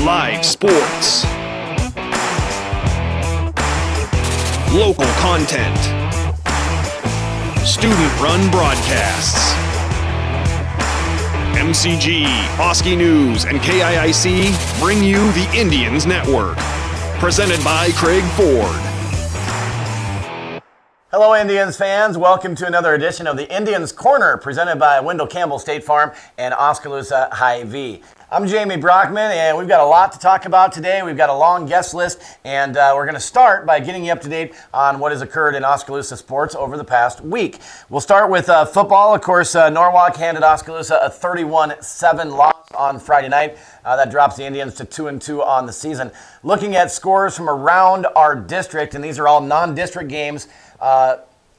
Live sports. Local content. Student-run broadcasts. MCG, Oski News, and KIIC bring you the Indians Network. Presented by Craig Ford. Hello, Indians fans. Welcome to another edition of the Indians Corner, presented by Wendell Campbell State Farm and Oskaloosa Hy-Vee. I'm Jamie Brockman, and we've got a lot to talk about today. We've got a long guest list, and we're going to start by getting you up to date on what has occurred in Oskaloosa sports over the past week. We'll start with football. Of course, Norwalk handed Oskaloosa a 31-7 loss on Friday night. That drops the Indians to 2-2 on the season. Looking at scores from around our district, and these are all non-district games,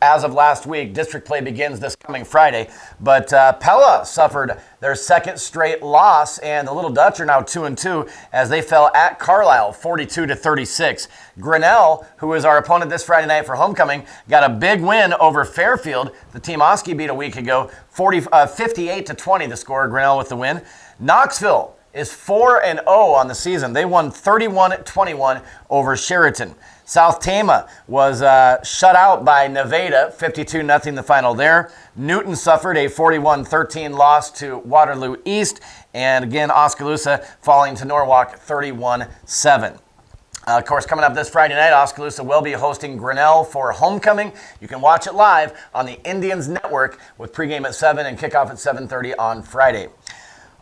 as of last week. District play begins this coming Friday, but Pella suffered their second straight loss, and the Little Dutch are now 2-2 as they fell at Carlisle 42-36. Grinnell, who is our opponent this Friday night for homecoming, got a big win over Fairfield, the team Oski beat a week ago, 58-20 the score. Grinnell with the win. Knoxville is 4-0 on the season. They won 31-21 over Sheraton. South Tama was shut out by Nevada, 52-0 the final there. Newton suffered a 41-13 loss to Waterloo East. And again, Oskaloosa falling to Norwalk 31-7. Of course, coming up this Friday night, Oskaloosa will be hosting Grinnell for homecoming. You can watch it live on the Indians Network with pregame at 7 and kickoff at 7:30 on Friday.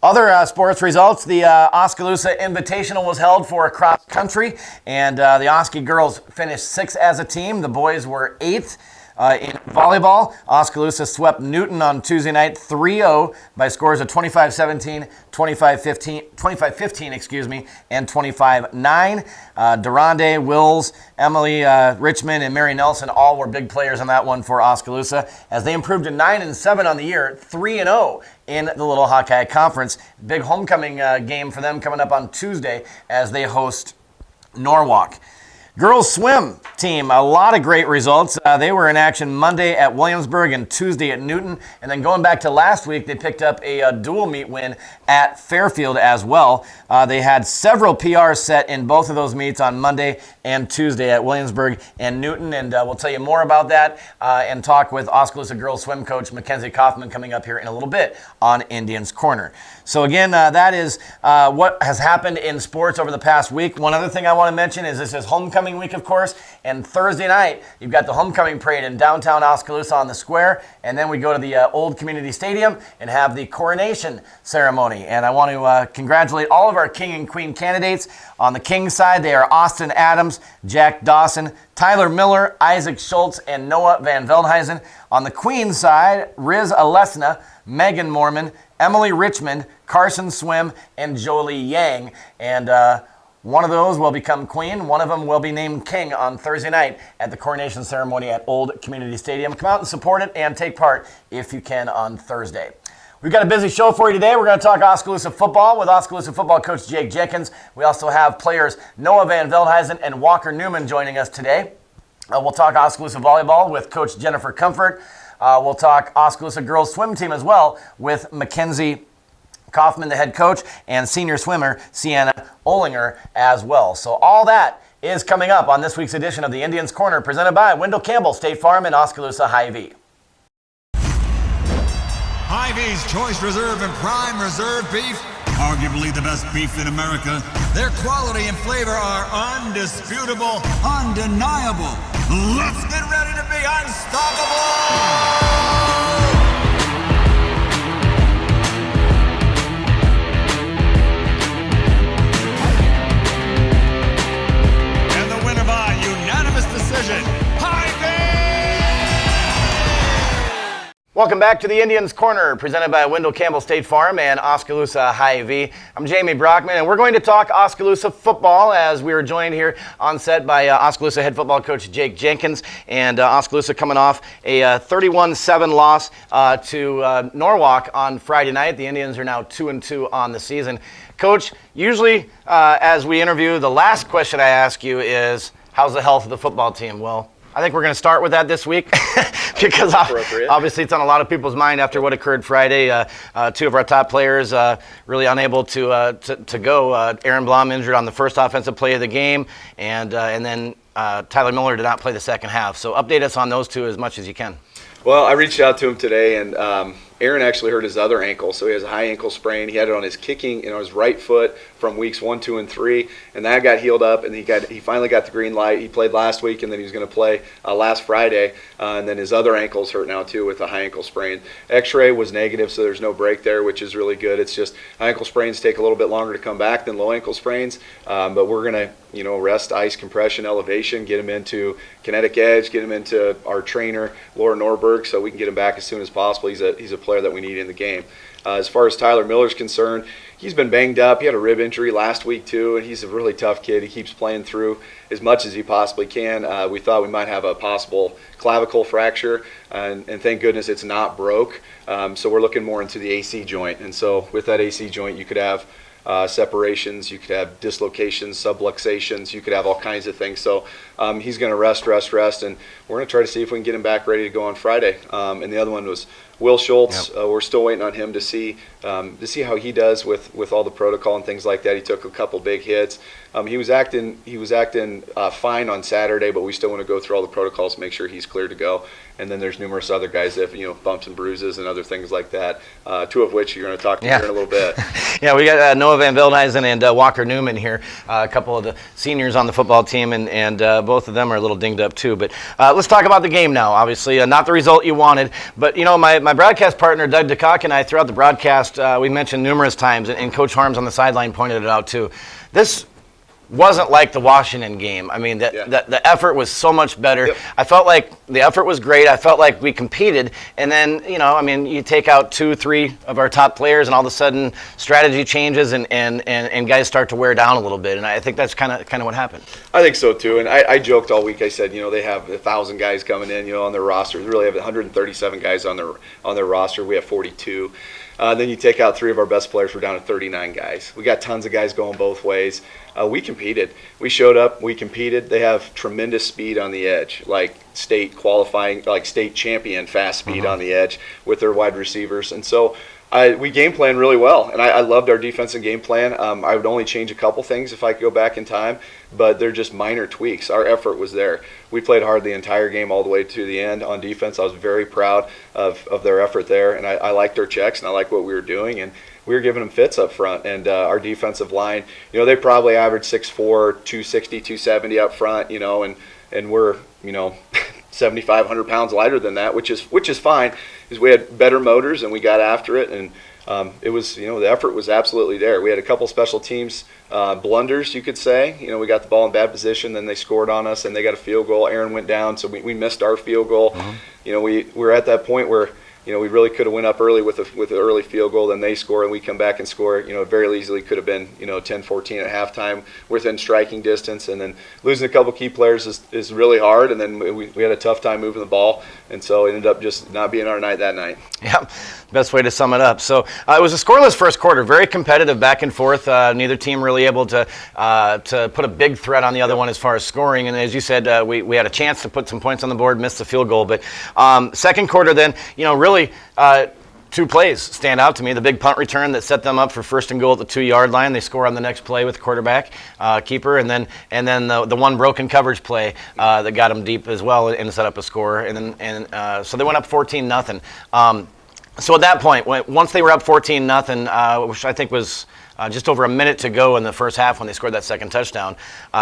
Other sports results, the Oskaloosa Invitational was held for cross country, and the Oski girls finished 6th as a team. The boys were 8th. In volleyball, Oskaloosa swept Newton on Tuesday night 3-0 by scores of 25-17, 25-15, and 25-9. Durande, Wills, Emily Richmond, and Mary Nelson all were big players in that one for Oskaloosa as they improved to 9-7 on the year, 3-0 in the Little Hawkeye Conference. Big homecoming game for them coming up on Tuesday as they host Norwalk. Girls swim team, a lot of great results. They were in action Monday at Williamsburg and Tuesday at Newton. And then going back to last week, they picked up a dual meet win at Fairfield as well. They had several PRs set in both of those meets on Monday and Tuesday at Williamsburg and Newton. And we'll tell you more about that and talk with Oskaloosa girls swim coach Makenzie Kauffman coming up here in a little bit on Indians Corner. So again, that is what has happened in sports over the past week. One other thing I want to mention is this is homecoming week, of course, and Thursday night you've got the homecoming parade in downtown Oskaloosa on the square, and then we go to the old community stadium and have the coronation ceremony. And I want to congratulate all of our king and queen candidates. On the king side, they are Austin Adams, Jack Dawson, Tyler Miller, Isaac Schultz, and Noah Van Veldhuizen. On the queen side, Riz Alesna, Megan Mormon, Emily Richmond, Carson Swim, and Jolie Yang. And one of those will become queen. One of them will be named king on Thursday night at the coronation ceremony at Old Community Stadium. Come out and support it and take part if you can on Thursday. We've got a busy show for you today. We're going to talk Oskaloosa football with Oskaloosa football coach Jake Jenkins. We also have players Noah Van Veldhuizen and Walker Newman joining us today. We'll talk Oskaloosa volleyball with Coach Jennifer Comfort. We'll talk Oskaloosa girls swim team as well with Makenzie Kauffman, the head coach, and senior swimmer Sienna Olinger as well. So all that is coming up on this week's edition of the Indians Corner, presented by Wendell Campbell State Farm and Oskaloosa Hy-Vee. Hy-Vee's Choice Reserve and Prime Reserve Beef, arguably the best beef in America. Their quality and flavor are undisputable, undeniable. Let's get ready to be unstoppable! Decision. Welcome back to the Indians Corner, presented by Wendell Campbell State Farm and Oskaloosa Hy-Vee. I'm Jamie Brockman, and we're going to talk Oskaloosa football as we are joined here on set by Oskaloosa head football coach Jake Jenkins, and Oskaloosa coming off a 31-7 loss to Norwalk on Friday night. The Indians are now 2-2 on the season. Coach, usually as we interview, the last question I ask you is, how's the health of the football team? Well, I think we're going to start with that this week because obviously it's on a lot of people's mind after what occurred Friday. Two of our top players really unable to go. Aaron Blom injured on the first offensive play of the game, and then Tyler Miller did not play the second half. So update us on those two as much as you can. Well, I reached out to him today, and Aaron actually hurt his other ankle, so he has a high ankle sprain. He had it on his kicking, on his right foot from weeks 1, 2, and 3, and that got healed up, and he finally got the green light. He played last week, and then he was going to play last Friday, and then his other ankle's hurt now too with a high ankle sprain. X-ray was negative, so there's no break there, which is really good. It's just high ankle sprains take a little bit longer to come back than low ankle sprains, but we're going to rest, ice, compression, elevation, get him into kinetic edge, get him into our trainer, Laura Norberg, so we can get him back as soon as possible. He's a player that we need in the game. As far as Tyler Miller's concerned, he's been banged up. He had a rib injury last week too, and he's a really tough kid. He keeps playing through as much as he possibly can. We thought we might have a possible clavicle fracture, and thank goodness it's not broke. So we're looking more into the AC joint, and so with that AC joint you could have separations, you could have dislocations, subluxations, you could have all kinds of things. So he's going to rest, and we're going to try to see if we can get him back ready to go on Friday. And the other one was Will Schultz. Yep. We're still waiting on him to see how he does with all the protocol and things like that. He took a couple big hits. He was acting fine on Saturday, but we still want to go through all the protocols to make sure he's clear to go. And then there's numerous other guys that have bumps and bruises and other things like that. Two of which you're going to talk to here in a little bit. Yeah, we got Noah Van Veldhuizen and Walker Newman here, a couple of the seniors on the football team, and both of them are a little dinged up too. But let's talk about the game now. Obviously, not the result you wanted, but my broadcast partner Doug DeCock and I throughout the broadcast we mentioned numerous times, and Coach Harms on the sideline pointed it out too. This wasn't like the Washington game. I mean, the effort was so much better. Yep. I felt like the effort was great. I felt like we competed. And then, you take out 2-3 of our top players, and all of a sudden strategy changes and guys start to wear down a little bit. And I think that's kind of what happened. I think so too. And I joked all week. I said, they have 1,000 guys coming in, on their roster. They really have 137 guys on their roster. We have 42. Then you take out 3 of our best players. We're down to 39 guys. We got tons of guys going both ways. We competed. We showed up. We competed. They have tremendous speed on the edge, like state qualifying, like state champion fast speed on the edge with their wide receivers. And so we game plan really well, and I loved our defensive game plan. I would only change a couple things if I could go back in time, but they're just minor tweaks. Our effort was there. We played hard the entire game all the way to the end on defense. I was very proud of their effort there, and I liked their checks, and I liked what we were doing, and we were giving them fits up front. And our defensive line, they probably averaged 6'4", 260, 270 up front, and we're, 7,500 pounds lighter than that, which is fine, because we had better motors and we got after it, and it was, the effort was absolutely there. We had a couple special teams blunders, you could say. We got the ball in bad position, then they scored on us, and they got a field goal. Aaron went down, so we missed our field goal. We were at that point where we really could have went up early with an early field goal, then they score and we come back and score. It very easily could have been 10-14 at halftime within striking distance, and then losing a couple key players is really hard, and then we had a tough time moving the ball, and so it ended up just not being our night that night. Yeah, best way to sum it up. So it was a scoreless first quarter, very competitive, back and forth. Neither team really able to put a big threat on the other one as far as scoring. And as you said, we had a chance to put some points on the board, missed the field goal. But second quarter, then really 2 plays stand out to me. The big punt return that set them up for first and goal at the 2-yard line. They score on the next play with the quarterback keeper, and then the one broken coverage play that got them deep as well and set up a score. So they went up 14-0. So at that point, once they were up 14-0, which I think was just over a minute to go in the first half when they scored that second touchdown,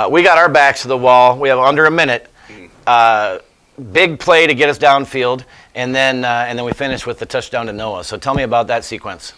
we got our backs to the wall. We have under a minute. Big play to get us downfield, and then we finished with the touchdown to Noah. So tell me about that sequence.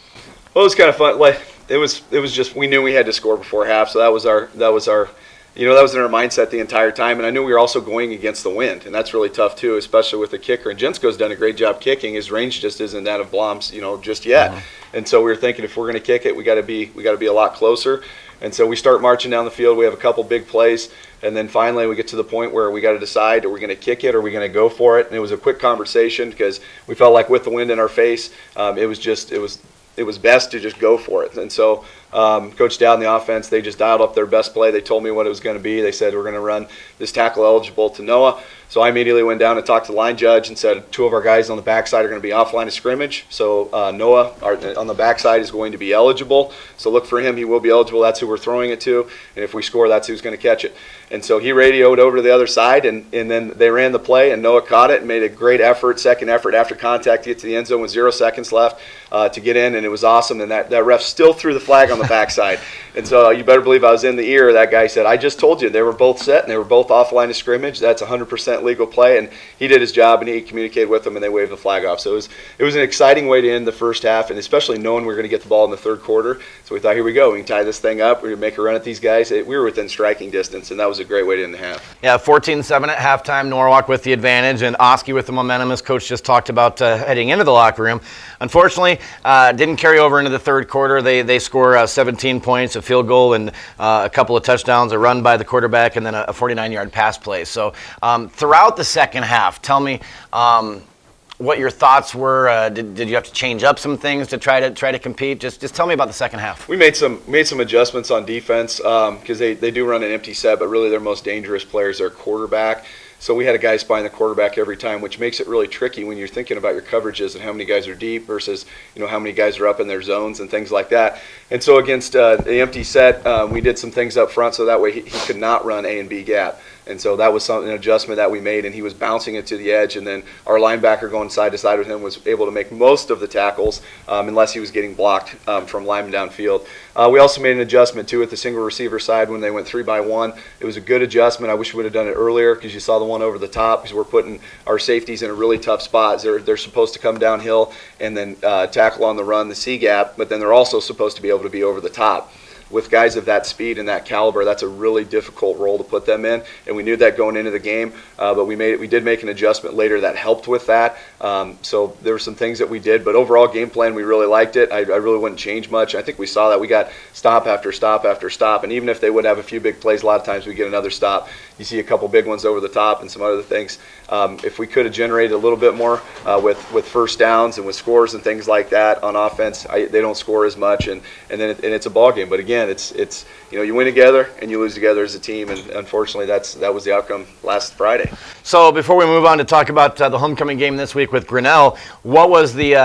Well, it was kind of fun. Like it was just, we knew we had to score before half, so that was in our mindset the entire time. And I knew we were also going against the wind, and that's really tough too, especially with the kicker. And Jensko's done a great job kicking. His range just isn't that of Blom's, just yet. And so we were thinking, if we're going to kick it, we got to be a lot closer. And so we start marching down the field. We have a couple big plays, and then finally we get to the point where we got to decide: are we going to kick it, or are we going to go for it? And it was a quick conversation because we felt like with the wind in our face, it was it was best to just go for it. And so Coach Dowd and the offense, they just dialed up their best play. They told me what it was going to be. They said, we're going to run this tackle eligible to Noah. So I immediately went down and talked to the line judge and said 2 of our guys on the backside are going to be off line of scrimmage. So Noah on the backside is going to be eligible. So look for him. He will be eligible. That's who we're throwing it to. And if we score, that's who's going to catch it. And so he radioed over to the other side, and then they ran the play, and Noah caught it and made a great effort, second effort after contact to get to the end zone with 0 seconds left to get in, and it was awesome. And that ref still threw the flag on the backside. And so you better believe I was in the ear. That guy said, I just told you they were both set, and they were both off line of scrimmage. That's 100% legal play. And he did his job, and he communicated with them, and they waved the flag off. So it was an exciting way to end the first half, and especially knowing we were going to get the ball in the third quarter. So we thought, here we go. We can tie this thing up. We're going to make a run at these guys. We were within striking distance, and that was a great way to end the half. Yeah, 14-7 at halftime. Norwalk with the advantage, and Oski with the momentum, as Coach just talked about heading into the locker room. Unfortunately, didn't carry over into the third quarter. They score 17 points, a field goal, and a couple of touchdowns, a run by the quarterback, and then a 49-yard pass play. So throughout the second half, tell me what your thoughts were. Did you have to change up some things to try to compete? Just tell me about the second half. We made some adjustments on defense because they do run an empty set, but really their most dangerous player is their quarterback. So we had a guy spying the quarterback every time, which makes it really tricky when you're thinking about your coverages and how many guys are deep versus how many guys are up in their zones and things like that. And so against the empty set, we did some things up front so that way he could not run A and B gap. And so that was an adjustment that we made, and he was bouncing it to the edge, and then our linebacker going side to side with him was able to make most of the tackles unless he was getting blocked from linemen downfield. We also made an adjustment, too, at the single receiver side when they went 3-by-1. It was a good adjustment. I wish we would have done it earlier because you saw the one over the top because we're putting our safeties in a really tough spot. They're supposed to come downhill and then tackle on the run, the C gap, but then they're also supposed to be able to be over the top. With guys of that speed and that caliber, that's a really difficult role to put them in, and we knew that going into the game. But we did make an adjustment later that helped with that. So there were some things that we did, but overall game plan, we really liked it. I really wouldn't change much. I think we saw that we got stop after stop after stop, and even if they would have a few big plays, a lot of times we get another stop. You see a couple big ones over the top and some other things. If we could have generated a little bit more with first downs and with scores and things like that on offense, they don't score as much, and then it's a ball game. But again, it's you win together and you lose together as a team, and unfortunately that was the outcome last Friday. So before we move on to talk about the homecoming game this week with Grinnell, what was the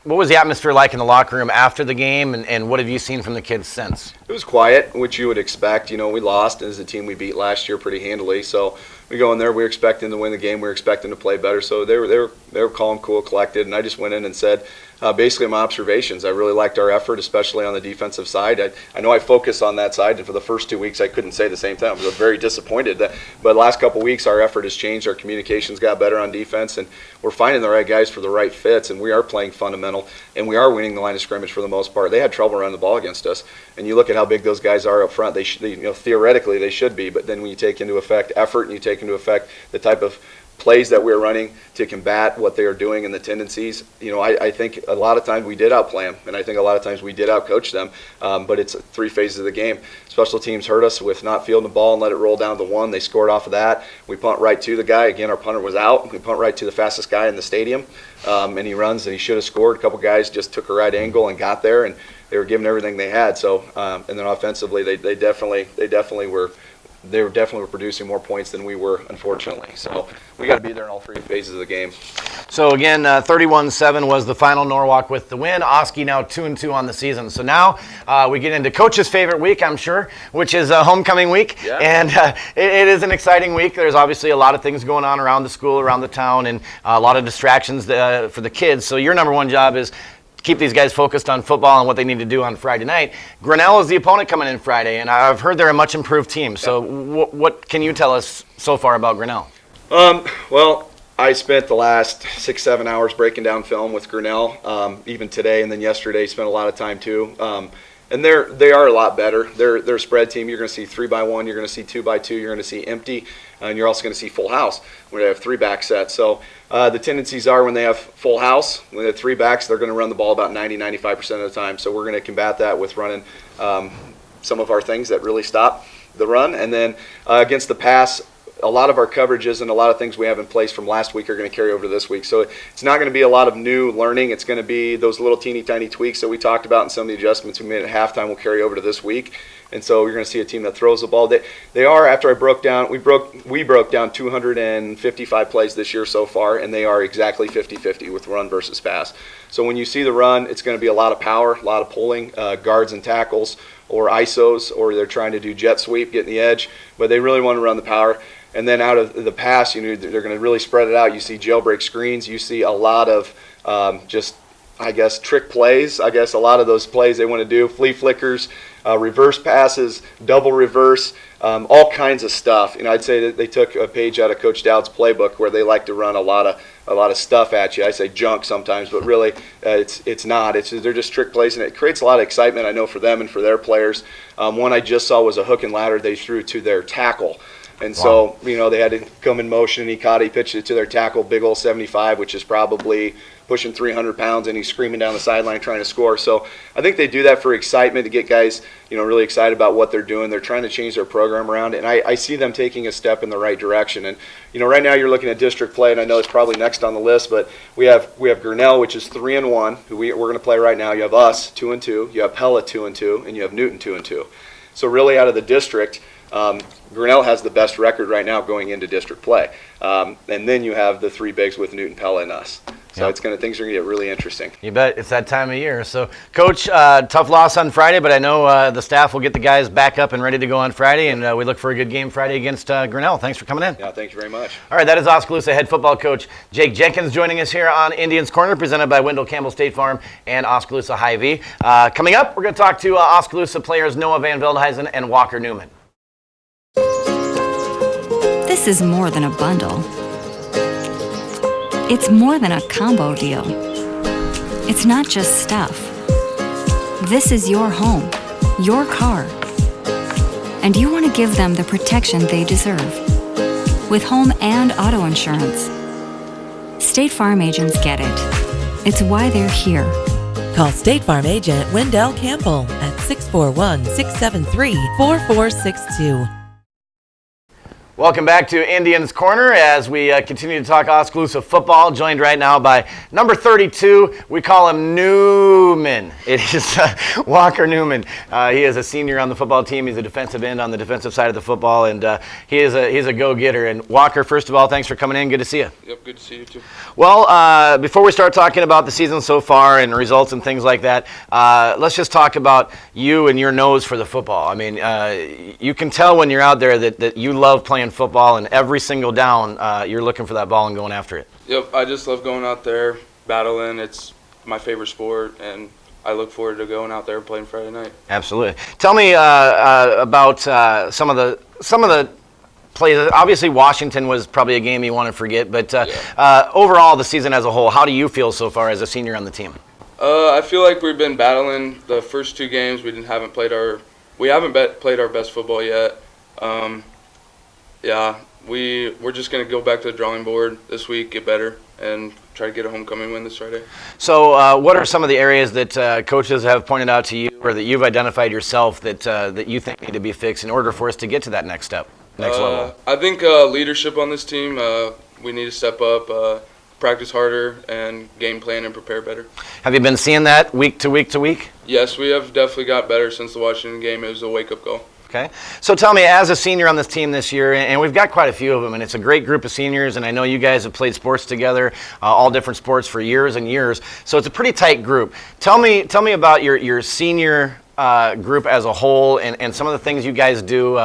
atmosphere like in the locker room after the game, and what have you seen from the kids since? It was quiet, which you would expect. We lost as a team we beat last year pretty handily, so we go in there, we were expecting to win the game, we were expecting to play better, so they were calm, cool, collected, and I just went in and said basically my observations. I really liked our effort, especially on the defensive side. I know I focus on that side, and for the first 2 weeks I couldn't say the same thing. I was very disappointed, but the last couple of weeks our effort has changed, our communications got better on defense, and we're finding the right guys for the right fits, and we are playing fundamental, and we are winning the line of scrimmage for the most part. They had trouble running the ball against us, and you look at how big those guys are up front. Theoretically they should be, but then when you take into effect effort and you take into effect the type of plays that we're running to combat what they are doing and the tendencies, I think a lot of times we did outplay them, and I think a lot of times we did outcoach them, but it's 3 phases of the game. Special teams hurt us with not fielding the ball and let it roll down to 1. They scored off of that. We punt right to the guy. Again, our punter was out. We punt right to the fastest guy in the stadium, and he runs, and he should have scored. A couple guys just took a right angle and got there, and they were giving everything they had. So, and then offensively, they definitely were producing more points than we were, unfortunately. So we got to be there in all 3 phases of the game. So again, 31-7 was the final. Norwalk with the win. Oski now 2-2 on the season. So now we get into Coach's favorite week, I'm sure, which is homecoming week. Yeah. And it is an exciting week. There's obviously a lot of things going on around the school, around the town, and a lot of distractions for the kids. So your number one job is keep these guys focused on football and what they need to do on Friday night. Grinnell is the opponent coming in Friday, and I've heard they're a much improved team. So what can you tell us so far about Grinnell? Well, I spent the last 6-7 hours breaking down film with Grinnell, even today, and then yesterday spent a lot of time too. And they are a lot better. They're a spread team. You're going to see 3-by-1. You're going to see 2-by-2. You're going to see empty, and you're also going to see full house when they have 3 back sets. So the tendencies are when they have full house, when they have 3 backs, they're going to run the ball about 90-95% of the time. So we're going to combat that with running some of our things that really stop the run. And then against the pass, a lot of our coverages and a lot of things we have in place from last week are going to carry over to this week. So it's not going to be a lot of new learning. It's going to be those little teeny tiny tweaks that we talked about and some of the adjustments we made at halftime will carry over to this week. And so you're going to see a team that throws the ball. They are, after I broke down, we broke down 255 plays this year so far, and they are exactly 50-50 with run versus pass. So when you see the run, it's going to be a lot of power, a lot of pulling, guards and tackles, or ISOs, or they're trying to do jet sweep, getting the edge, but they really want to run the power. And then out of the pass, they're going to really spread it out. You see jailbreak screens. You see a lot of trick plays. I guess a lot of those plays they want to do, flea flickers, reverse passes, double reverse, all kinds of stuff. I'd say that they took a page out of Coach Dowd's playbook where they like to run a lot of stuff at you. I say junk sometimes, but really it's not. They're just trick plays, and it creates a lot of excitement, I know, for them and for their players. One I just saw was a hook and ladder they threw to their tackle. And so, they had to come in motion, and he pitched it to their tackle, big old 75, which is probably pushing 300 pounds, and he's screaming down the sideline trying to score. So I think they do that for excitement, to get guys, really excited about what they're doing. They're trying to change their program around, and I see them taking a step in the right direction. And, right now you're looking at district play, and I know it's probably next on the list, but we have Grinnell, which is 3-1, who we're going to play right now. You have us, 2-2. You have Pella, 2-2, and you have Newton, 2-2. So really out of the district, Grinnell has the best record right now going into district play. And then you have the three bigs with Newton, Pella, and us. So things are going to get really interesting. You bet. It's that time of year. So, Coach, tough loss on Friday, but I know the staff will get the guys back up and ready to go on Friday, and we look for a good game Friday against Grinnell. Thanks for coming in. Yeah, thank you very much. All right, that is Oskaloosa head football coach Jake Jenkins joining us here on Indians Corner, presented by Wendell Campbell State Farm and Oskaloosa Hy-Vee. Coming up, we're going to talk to Oskaloosa players Noah Van Veldhuizen and Walker Newman. This is more than a bundle. It's more than a combo deal. It's not just stuff. This is your home, your car. And you want to give them the protection they deserve. With home and auto insurance. State Farm agents get it. It's why they're here. Call State Farm agent Wendell Campbell at 641-673-4462. Welcome back to Indians Corner as we continue to talk Oskaloosa football, joined right now by number 32. We call him Newman. It is Walker Newman. He is a senior on the football team. He's a defensive end on the defensive side of the football, and he's a go-getter. And Walker, first of all, thanks for coming in. Good to see you. Yep, good to see you too. Well, before we start talking about the season so far and results and things like that, let's just talk about you and your nose for the football. I mean, you can tell when you're out there that you love playing football, and every single down you're looking for that ball and going after it. Yep, I just love going out there, battling. It's my favorite sport, and I look forward to going out there and playing Friday night. Absolutely. Tell me about some of the plays. Obviously, Washington was probably a game you want to forget, but overall, the season as a whole, how do you feel so far as a senior on the team? I feel like we've been battling the first two games. We haven't played our best football yet. We're just going to go back to the drawing board this week, get better, and try to get a homecoming win this Friday. So what are some of the areas that coaches have pointed out to you, or that you've identified yourself that you think need to be fixed in order for us to get to that next level? I think leadership on this team, we need to step up, practice harder, and game plan and prepare better. Have you been seeing that week to week to week? Yes, we have definitely got better since the Washington game. It was a wake-up call. Okay. So tell me, as a senior on this team this year, and we've got quite a few of them, and it's a great group of seniors, and I know you guys have played sports together, all different sports for years and years, so it's a pretty tight group. Tell me about your senior group as a whole, and some of the things you guys do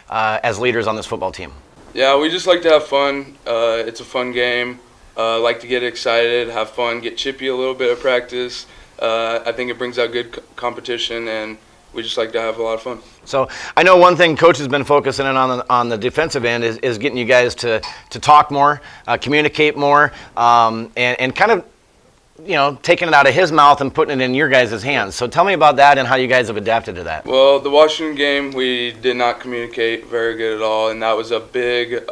as leaders on this football team. Yeah, we just like to have fun. It's a fun game. Like to get excited, have fun, get chippy a little bit at practice. I think it brings out good competition, and we just like to have a lot of fun. So I know one thing Coach has been focusing on the defensive end is getting you guys to talk more, communicate more, and kind of, taking it out of his mouth and putting it in your guys' hands. So tell me about that and how you guys have adapted to that. Well, the Washington game, we did not communicate very good at all, and that was a big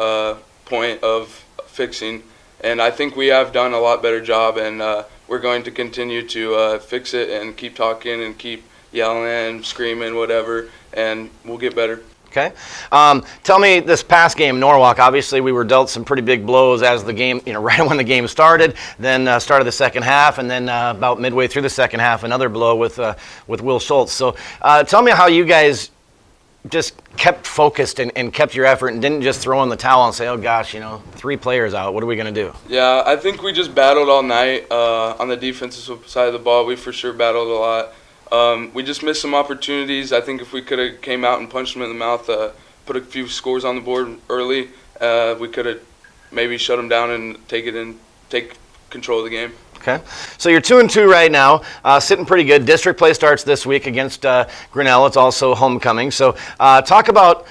point of fixing. And I think we have done a lot better job, and we're going to continue to fix it and keep talking and keep yelling and screaming, whatever, and we'll get better. Okay. Tell me this past game, Norwalk. Obviously, we were dealt some pretty big blows as the game, right when the game started. Then started the second half, and then about midway through the second half, another blow with Will Schultz. So, tell me how you guys just kept focused and kept your effort and didn't just throw in the towel and say, "Oh gosh, 3 players out. What are we going to do?" Yeah, I think we just battled all night on the defensive side of the ball. We for sure battled a lot. We just missed some opportunities. I think if we could have came out and punched them in the mouth, put a few scores on the board early, we could have maybe shut them down and take control of the game. Okay, so you're 2-2 right now, sitting pretty good. District play starts this week against Grinnell. It's also homecoming. So talk about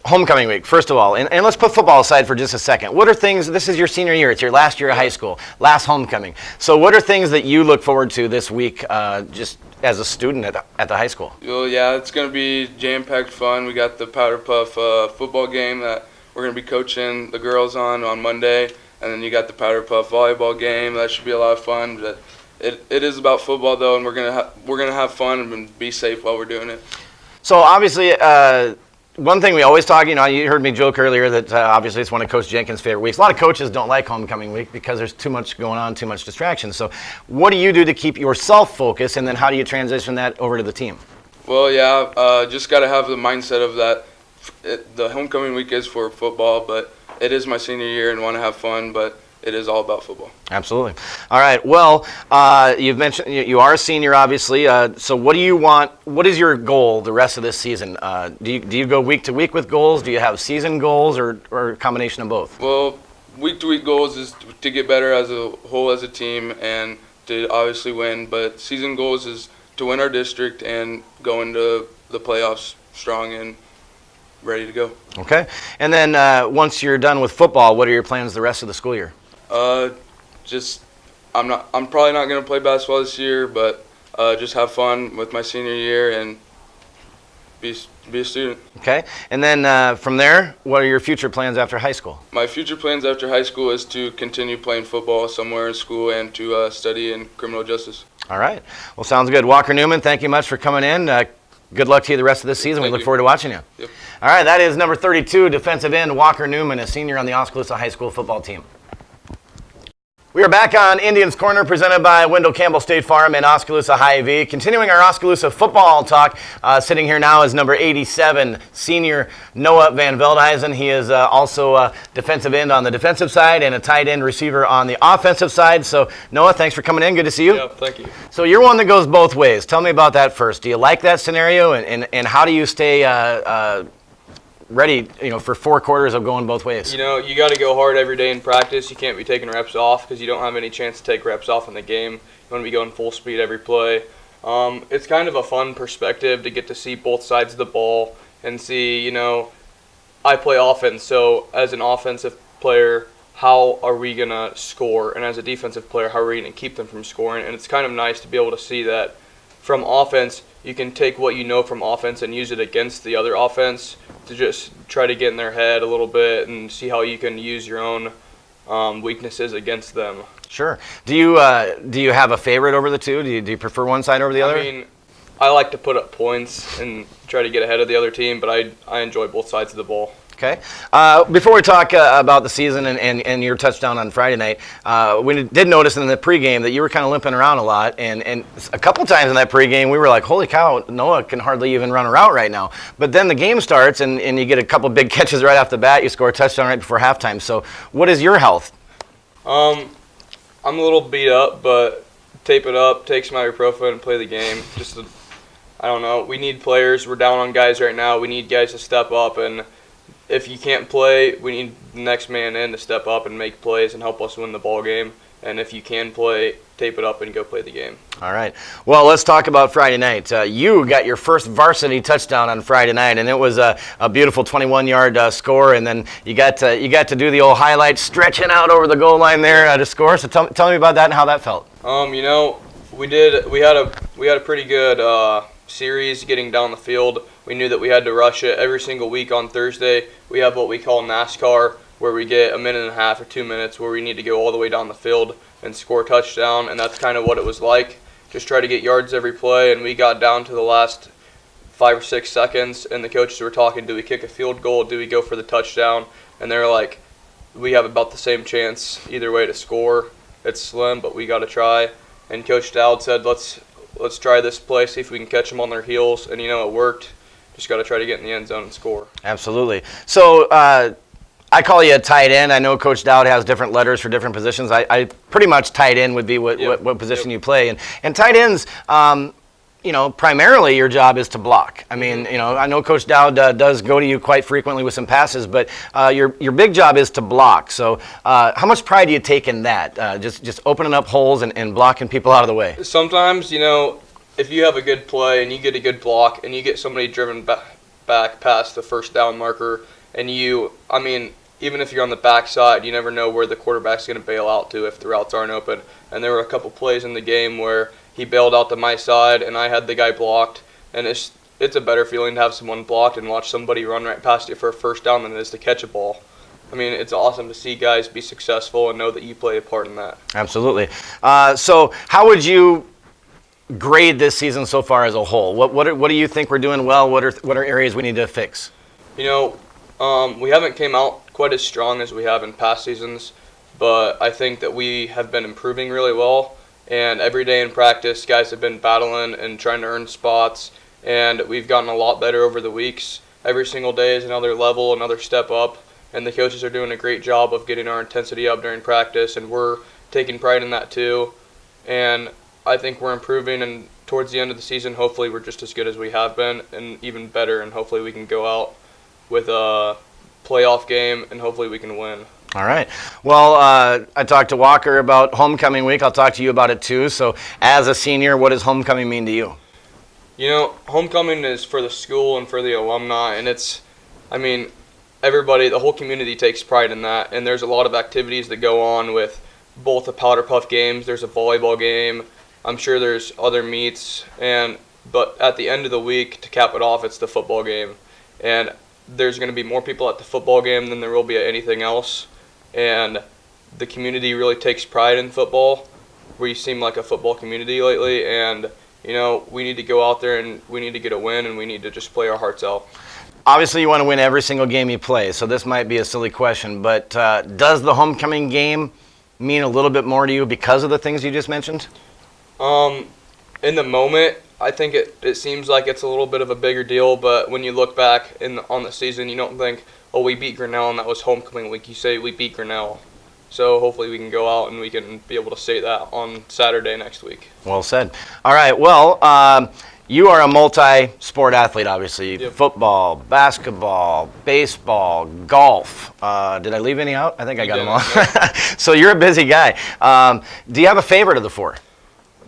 homecoming week, first of all, and let's put football aside for just a second. What are things, this is your senior year, it's your last year of high school, last homecoming. So what are things that you look forward to this week just as a student at the high school? Well, yeah, it's going to be jam-packed fun. We got the Powder Puff football game that we're going to be coaching the girls on Monday, and then you got the Powder Puff volleyball game. That should be a lot of fun. But it is about football, though, and we're gonna have fun and be safe while we're doing it. So obviously, one thing we always talk, you heard me joke earlier that obviously it's one of Coach Jenkins' favorite weeks. A lot of coaches don't like homecoming week because there's too much going on, too much distraction. So what do you do to keep yourself focused, and then how do you transition that over to the team? Well, yeah, just got to have the mindset of that. The homecoming week is for football, but it is my senior year and want to have fun, but it is all about football. Absolutely. All right. Well, you've mentioned you are a senior, obviously. So what do you want? What is your goal the rest of this season? Do you go week to week with goals? Do you have season goals or a combination of both? Well, week to week goals is to get better as a whole as a team and to obviously win. But season goals is to win our district and go into the playoffs strong and ready to go. Okay. And then once you're done with football, what are your plans the rest of the school year? I'm probably not going to play basketball this year, but just have fun with my senior year and be a student. Okay. And then from there, what are your future plans after high school? My future plans after high school is to continue playing football somewhere in school and to study in criminal justice. All right. Well, sounds good. Walker Newman, thank you much for coming in. Good luck to you the rest of this season. We look forward to watching you. Yep. All right, that is number 32, defensive end Walker Newman, a senior on the Oskaloosa High School football team. We are back on Indians Corner, presented by Wendell Campbell State Farm and Oskaloosa Hy-Vee. Continuing our Oskaloosa football talk, sitting here now is number 87, senior Noah Van Veldhuizen. He is also a defensive end on the defensive side and a tight end receiver on the offensive side. So, Noah, thanks for coming in. Good to see you. Yeah, thank you. So you're one that goes both ways. Tell me about that first. Do you like that scenario, and how do you stay ready, for 4 quarters of going both ways? You got to go hard every day in practice. You can't be taking reps off because you don't have any chance to take reps off in the game. You want to be going full speed every play. It's kind of a fun perspective to get to see both sides of the ball and see, I play offense, so as an offensive player, how are we going to score? And as a defensive player, how are we going to keep them from scoring? And it's kind of nice to be able to see that from offense, you can take what you know from offense and use it against the other offense to just try to get in their head a little bit and see how you can use your own weaknesses against them. Sure. Do you have a favorite over the two? Do you prefer one side over the other? I mean, I like to put up points and try to get ahead of the other team, but I enjoy both sides of the ball. Okay. Before we talk about the season and your touchdown on Friday night, we did notice in the pregame that you were kind of limping around a lot, and a couple times in that pregame we were like, holy cow, Noah can hardly even run a route right now. But then the game starts, and you get a couple big catches right off the bat. You score a touchdown right before halftime. So what is your health? I'm a little beat up, but tape it up, take some ibuprofen, and play the game. I don't know. We need players. We're down on guys right now. We need guys to step up, and if you can't play, we need the next man in to step up and make plays and help us win the ball game. And if you can play, tape it up and go play the game. All right. Well, let's talk about Friday night. You got your first varsity touchdown on Friday night, and it was a beautiful 21-yard score. And then you got to do the old highlight, stretching out over the goal line there to score. So tell me about that and how that felt. We had a pretty good series getting down the field. We knew that we had to rush it every single week. On Thursday, we have what we call NASCAR, where we get a minute and a half or 2 minutes where we need to go all the way down the field and score a touchdown, and that's kind of what it was like. Just try to get yards every play, and we got down to the last 5 or 6 seconds, and the coaches were talking, do we kick a field goal, do we go for the touchdown? And they're like, we have about the same chance either way to score. It's slim, but we got to try. And Coach Dowd said, let's try this play, see if we can catch them on their heels. And, it worked. Just got to try to get in the end zone and score. Absolutely. So I call you a tight end. I know Coach Dowd has different letters for different positions. I pretty much tight end would be what position you play. And tight ends, primarily your job is to block. I mean, I know Coach Dowd does go to you quite frequently with some passes, but your big job is to block. So how much pride do you take in that? Just opening up holes and blocking people out of the way? Sometimes, if you have a good play and you get a good block and you get somebody driven back past the first down marker, and even if you're on the backside, you never know where the quarterback's going to bail out to if the routes aren't open. And there were a couple plays in the game where he bailed out to my side and I had the guy blocked. And it's a better feeling to have someone blocked and watch somebody run right past you for a first down than it is to catch a ball. It's awesome to see guys be successful and know that you play a part in that. Absolutely. So how would you grade this season so far as a whole? What do you think we're doing well? What are areas we need to fix? We haven't came out quite as strong as we have in past seasons, but I think that we have been improving really well. And every day in practice, guys have been battling and trying to earn spots, and we've gotten a lot better over the weeks. Every single day is another level, another step up, and the coaches are doing a great job of getting our intensity up during practice, and we're taking pride in that too. And I think we're improving, and towards the end of the season, hopefully we're just as good as we have been and even better, and hopefully we can go out with a playoff game, and hopefully we can win. All right. Well, I talked to Walker about homecoming week. I'll talk to you about it too. So as a senior, what does homecoming mean to you? Homecoming is for the school and for the alumni, and everybody, the whole community takes pride in that, and there's a lot of activities that go on with both the Powder Puff games. There's a volleyball game. I'm sure there's other meets, but at the end of the week, to cap it off, it's the football game. And there's going to be more people at the football game than there will be at anything else. And the community really takes pride in football. We seem like a football community lately, and we need to go out there and we need to get a win, and we need to just play our hearts out. Obviously, you want to win every single game you play, so this might be a silly question, but does the homecoming game mean a little bit more to you because of the things you just mentioned? In the moment, I think it seems like it's a little bit of a bigger deal, but when you look back on the season, you don't think, oh, we beat Grinnell and that was homecoming week. You say we beat Grinnell. So hopefully we can go out and we can be able to say that on Saturday next week. Well said. All right, well, you are a multi-sport athlete, obviously. Yep. Football, basketball, baseball, golf. Did I leave any out? I think I got them all. Yeah. So you're a busy guy. Do you have a favorite of the four?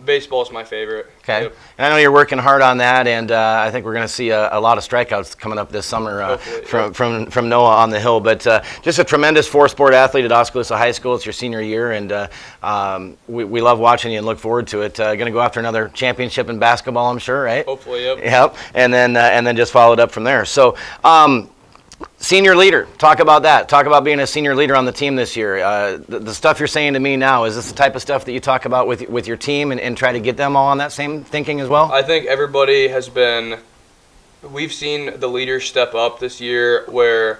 Baseball is my favorite. Okay. Yep. And I know you're working hard on that, and I think we're going to see a lot of strikeouts coming up this summer from Noah on the hill. But just a tremendous four-sport athlete at Oskaloosa High School. It's your senior year, and we love watching you and look forward to it. Going to go after another championship in basketball, I'm sure, right? Hopefully, yep. Yep. And then just followed up from there. So. Senior leader, talk about that. Talk about being a senior leader on the team this year. The stuff you're saying to me now, is this the type of stuff that you talk about with your team and try to get them all on that same thinking as well? I think everybody we've seen the leaders step up this year where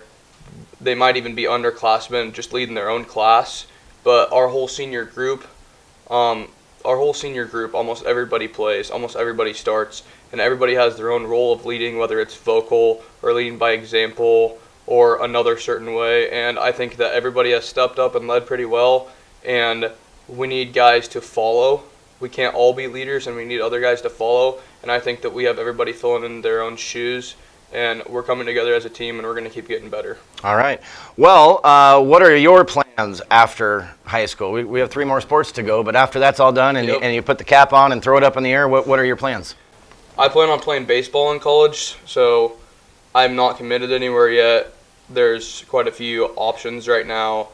they might even be underclassmen just leading their own class. But our whole senior group, almost everybody plays, almost everybody starts, and everybody has their own role of leading, whether it's vocal or leading by example or another certain way. And I think that everybody has stepped up and led pretty well, and we need guys to follow. We can't all be leaders, and we need other guys to follow. And I think that we have everybody filling in their own shoes, and we're coming together as a team, and we're going to keep getting better. All right. Well, what are your plans after high school? We have 3 more sports to go, but after that's all done and, and you put the cap on and throw it up in the air, what are your plans? I plan on playing baseball in college, so I'm not committed anywhere yet. There's quite a few options right now.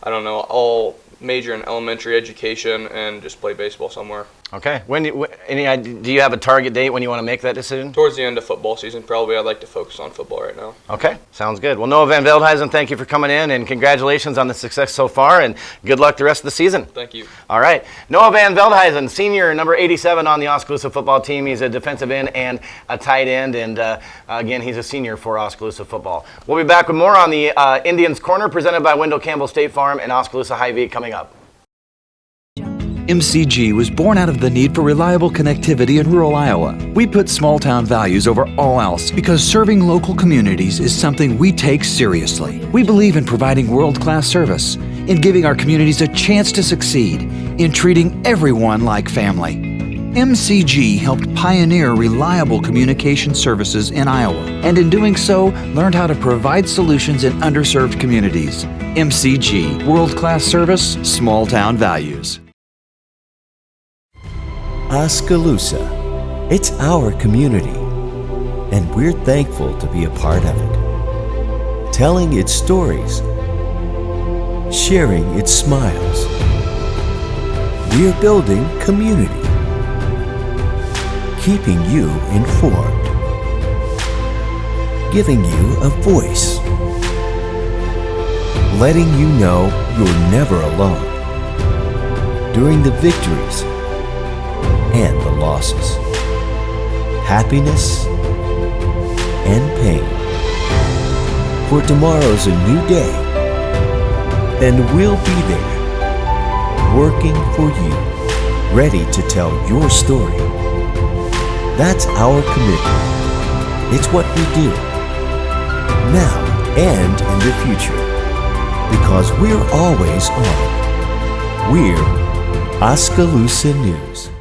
I don't know. I'll major in elementary education and just play baseball somewhere. Okay. Do you have a target date when you want to make that decision? Towards the end of football season, probably. I'd like to focus on football right now. Okay, sounds good. Well, Noah Van Veldhuizen, thank you for coming in, and congratulations on the success so far, and good luck the rest of the season. Thank you. All right. Noah Van Veldhuizen, senior, number 87 on the Oskaloosa football team. He's a defensive end and a tight end, and again, he's a senior for Oskaloosa football. We'll be back with more on the Indians Corner, presented by Wendell Campbell State Farm and Oskaloosa Hy-Vee coming up. MCG was born out of the need for reliable connectivity in rural Iowa. We put small-town values over all else because serving local communities is something we take seriously. We believe in providing world-class service, in giving our communities a chance to succeed, in treating everyone like family. MCG helped pioneer reliable communication services in Iowa, and in doing so, learned how to provide solutions in underserved communities. MCG, world-class service, small-town values. Oskaloosa. It's our community, and we're thankful to be a part of it. Telling its stories, sharing its smiles. We're building community, keeping you informed, giving you a voice, letting you know you're never alone during the victories and the losses, happiness and pain. For tomorrow's a new day, and we'll be there, working for you, ready to tell your story. That's our commitment. It's what we do, now and in the future, because we're always on. We're Oskaloosa News.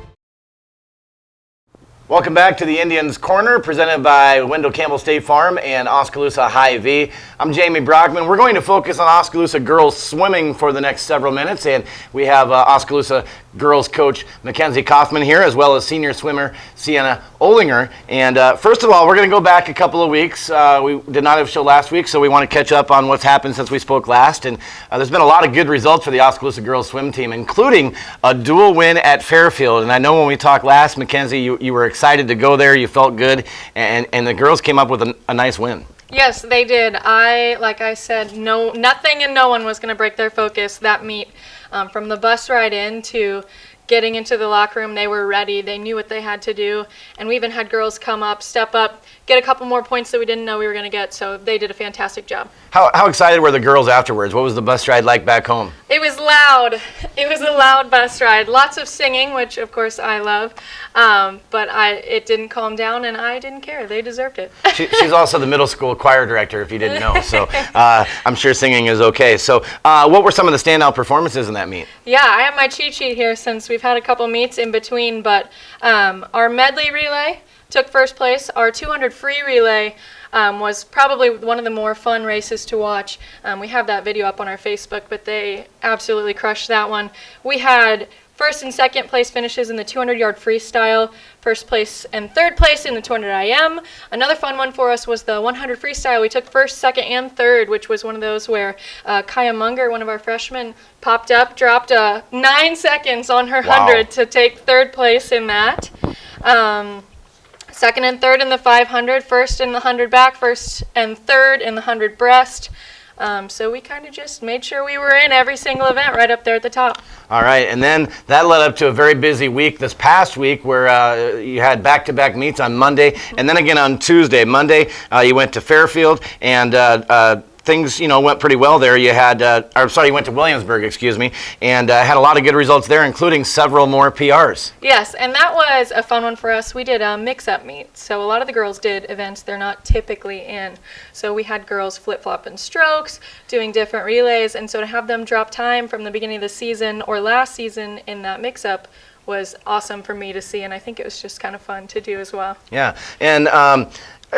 Welcome back to the Indians Corner, presented by Wendell Campbell State Farm and Oskaloosa Hy-Vee. I'm Jamie Brockman. We're going to focus on Oskaloosa girls swimming for the next several minutes, and we have Oskaloosa girls coach Makenzie Kauffman here, as well as senior swimmer Sienna Olinger. And first of all, we're going to go back a couple of weeks. We did not have a show last week, so we want to catch up on what's happened since we spoke last. And there's been a lot of good results for the Oskaloosa girls swim team, including a dual win at Fairfield. And I know when we talked last, Makenzie, you were excited to go there. You felt good, and the girls came up with a nice win. Yes, they did. Like I said, nothing and no one was going to break their focus that meet. From the bus ride in to getting into the locker room, they were ready. They knew what they had to do. And we even had girls come up, step up, get a couple more points that we didn't know we were going to get. So they did a fantastic job. How excited were the girls afterwards? What was the bus ride like back home? It was loud. It was a loud bus ride. Lots of singing, which of course I love. But it didn't calm down, and I didn't care. They deserved it. She's also the middle school choir director, if you didn't know. So I'm sure singing is okay. So what were some of the standout performances in that meet? Yeah, I have my cheat sheet here since we've had a couple meets in between. But our medley relay took first place. Our 200 free relay was probably one of the more fun races to watch. We have that video up on our Facebook, but they absolutely crushed that one. We had first and second place finishes in the 200-yard freestyle, first place and third place in the 200 IM. Another fun one for us was the 100 freestyle. We took first, second, and third, which was one of those where Kaya Munger, one of our freshmen, popped up, dropped 9 seconds on her 100 to take third place in that. Second and third in the 500, first in the 100 back, first and third in the 100 breast. So we kind of just made sure we were in every single event right up there at the top. All right, and then that led up to a very busy week this past week where you had back-to-back meets on Monday and then again on Tuesday. Monday, you went to Fairfield, and things, went pretty well there. You had, you went to Williamsburg, and had a lot of good results there, including several more PRs. Yes, and that was a fun one for us. We did a mix-up meet. So a lot of the girls did events they're not typically in. So we had girls flip-flopping strokes, doing different relays, and so to have them drop time from the beginning of the season or last season in that mix-up was awesome for me to see, and I think it was just kind of fun to do as well. Yeah, and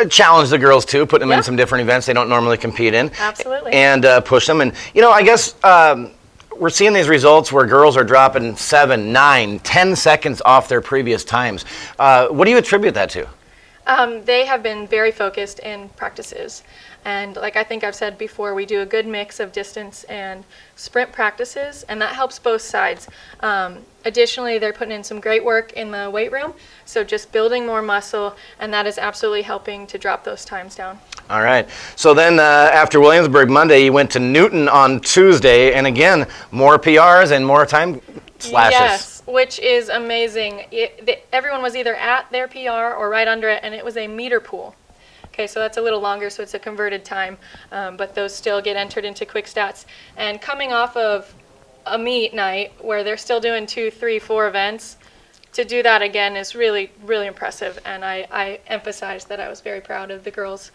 challenge the girls too, put them in some different events they don't normally compete in. Absolutely. And push them. And, I guess we're seeing these results where girls are dropping 7, 9, 10 seconds off their previous times. What do you attribute that to? They have been very focused in practices. And like I think I've said before, we do a good mix of distance and sprint practices, and that helps both sides. Additionally, they're putting in some great work in the weight room, so just building more muscle, and that is absolutely helping to drop those times down. All right. So then after Williamsburg Monday, you went to Newton on Tuesday, and again, more PRs and more time slashes. Yes, which is amazing. Everyone was either at their PR or right under it, and it was a meter pool. Okay, so that's a little longer, so it's a converted time, but those still get entered into quick stats. And coming off of a meet night where they're still doing 2, 3, 4 events, to do that again is really, really impressive. And I emphasized that I was very proud of the girls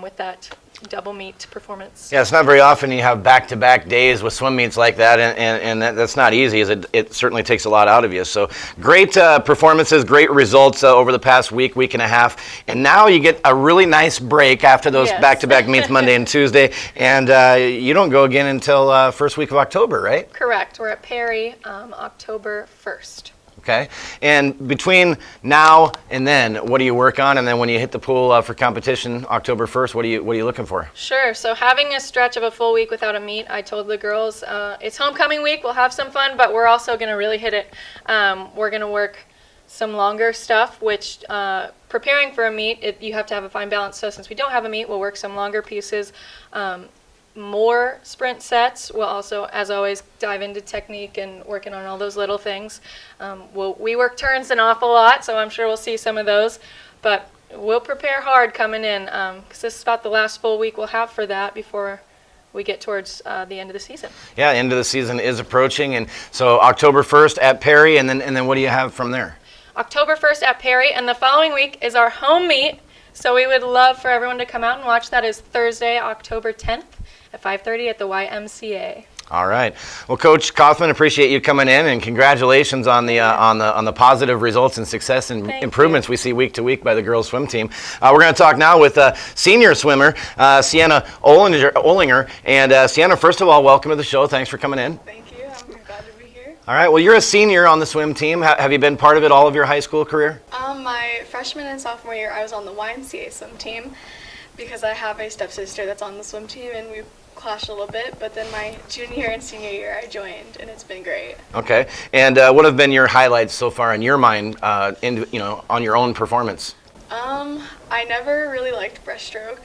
with that double meet performance. Yeah, it's not very often you have back-to-back days with swim meets like that, and that's not easy. It certainly takes a lot out of you. So great performances, great results over the past week and a half, and now you get a really nice break after those back-to-back meets Monday and Tuesday, and you don't go again until first week of October, right? Correct. We're at Perry October 1st. Okay, and between now and then, what do you work on? And then when you hit the pool for competition October 1st, what are you looking for? Sure. So having a stretch of a full week without a meet, I told the girls it's homecoming week. We'll have some fun, but we're also going to really hit it. We're going to work some longer stuff, which preparing for a meet, you have to have a fine balance. So since we don't have a meet, we'll work some longer pieces. More sprint sets. We'll also, as always, dive into technique and working on all those little things. We work turns an awful lot, so I'm sure we'll see some of those. But we'll prepare hard coming in because this is about the last full week we'll have for that before we get towards the end of the season. Yeah, end of the season is approaching, and so October 1st at Perry, and then what do you have from there? October 1st at Perry, and the following week is our home meet. So we would love for everyone to come out and watch. That is Thursday, October 10th. At 5:30 at the YMCA. All right. Well, Coach Kauffman, appreciate you coming in, and congratulations on the positive results and success and improvements we see week to week by the girls swim team. We're going to talk now with senior swimmer Sienna Olinger. And Sienna, first of all, welcome to the show. Thanks for coming in. Thank you. I'm glad to be here. All right. Well, you're a senior on the swim team. Have you been part of it all of your high school career? My freshman and sophomore year, I was on the YMCA swim team because I have a stepsister that's on the swim team, and we clashed a little bit, but then my junior and senior year I joined, and it's been great. Okay, and what have been your highlights so far in your mind, on your own performance? I never really liked breaststroke.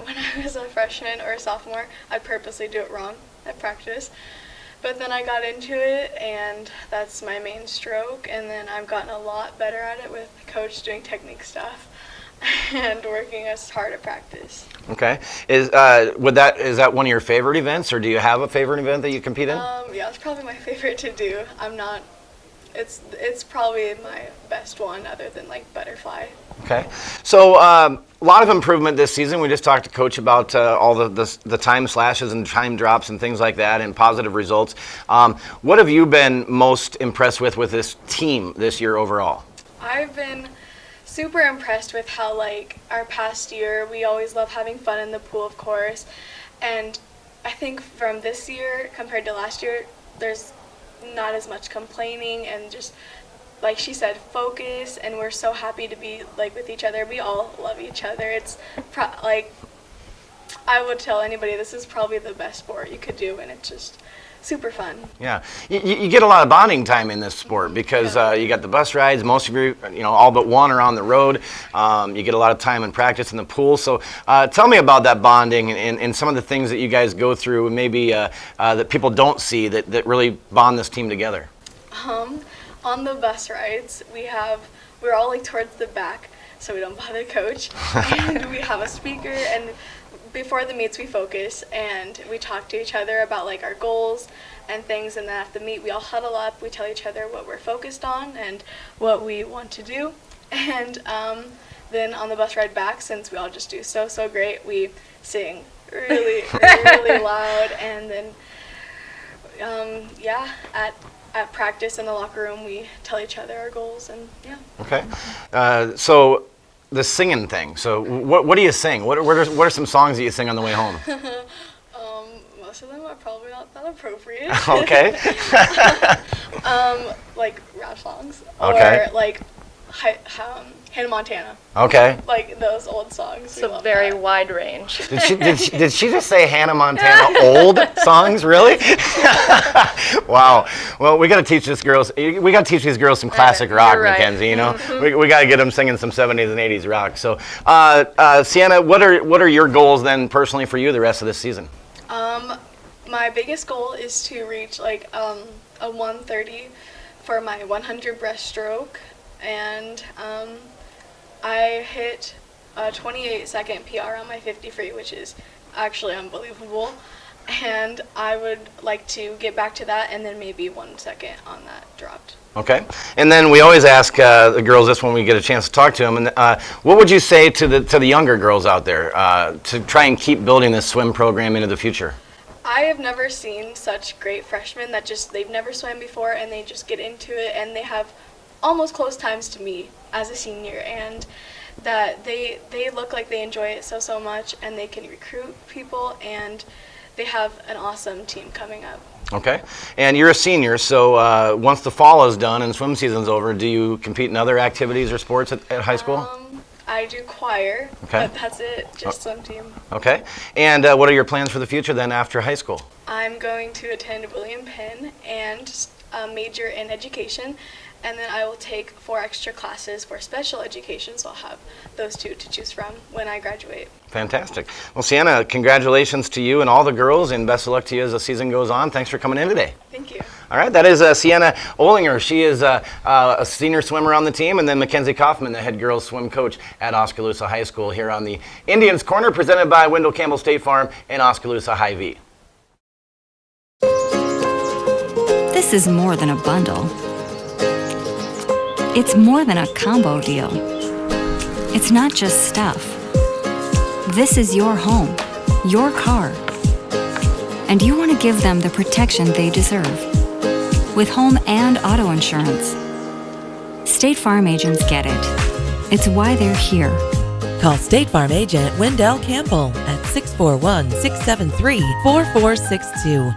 When I was a freshman or a sophomore, I'd purposely do it wrong at practice, but then I got into it, and that's my main stroke, and then I've gotten a lot better at it with the coach doing technique stuff and working as hard at practice. Okay. Is that one of your favorite events, or do you have a favorite event that you compete in? Yeah, it's probably my favorite to do. It's probably my best one other than like butterfly. Okay. So a lot of improvement this season. We just talked to Coach about all the time slashes and time drops and things like that and positive results. What have you been most impressed with this team this year overall? I've been super impressed with how, like, our past year, we always love having fun in the pool, of course, and I think from this year compared to last year, there's not as much complaining and just, like she said, focus, and we're so happy to be, like, with each other. We all love each other. It's, I would tell anybody this is probably the best sport you could do, and it's just super fun. Yeah, you get a lot of bonding time in this sport because you got the bus rides. Most of you, all but one are on the road. You get a lot of time in practice in the pool. So tell me about that bonding and some of the things that you guys go through, maybe that people don't see that really bond this team together. On the bus rides, we're all like towards the back, so we don't bother coach, and we have a speaker, and before the meets we focus and we talk to each other about like our goals and things, and then after the meet we all huddle up, we tell each other what we're focused on and what we want to do, and then on the bus ride back, since we all just do so great, we sing really loud, and then at practice in the locker room we tell each other our goals, and yeah. Okay, so the singing thing. So what do you sing? What are some songs that you sing on the way home? Most of them are probably not that appropriate. Okay. Like rap songs. Okay. Or like Hannah Montana. Okay. Like those old songs. It's a very wide range. Did she just say Hannah Montana old songs? Really? Wow. Well, we got to teach these girls some classic rock, right. Makenzie. You know, we got to get them singing some 70s and 80s rock. So, Sienna, what are your goals then personally for you the rest of this season? My biggest goal is to reach like a 130 for my 100 breaststroke, and I hit a 28-second PR on my 50 free, which is actually unbelievable. And I would like to get back to that, and then maybe 1 second on that dropped. Okay. And then we always ask the girls this when we get a chance to talk to them. And what would you say to the younger girls out there to try and keep building this swim program into the future? I have never seen such great freshmen that they've never swam before, and they just get into it, and they have almost close times to me as a senior, and that they look like they enjoy it so much, and they can recruit people, and they have an awesome team coming up. Okay. And you're a senior, so once the fall is done and swim season's over, do you compete in other activities or sports at high school? I do choir, okay. But that's it, just swim team. Okay. And what are your plans for the future then after high school? I'm going to attend William Penn and major in education, and then I will take 4 extra classes for special education, so I'll have those 2 to choose from when I graduate. Fantastic. Well, Sienna, congratulations to you and all the girls, and best of luck to you as the season goes on. Thanks for coming in today. Thank you. All right, that is Sienna Olinger. She is a senior swimmer on the team, and then Makenzie Kauffman, the head girls swim coach at Oskaloosa High School here on the Indians Corner, presented by Wendell Campbell State Farm and Oskaloosa Hy-Vee. This is more than a bundle. It's more than a combo deal. It's not just stuff. This is your home, your car. And you want to give them the protection they deserve with home and auto insurance. State Farm agents get it. It's why they're here. Call State Farm agent Wendell Campbell at 641-673-4462.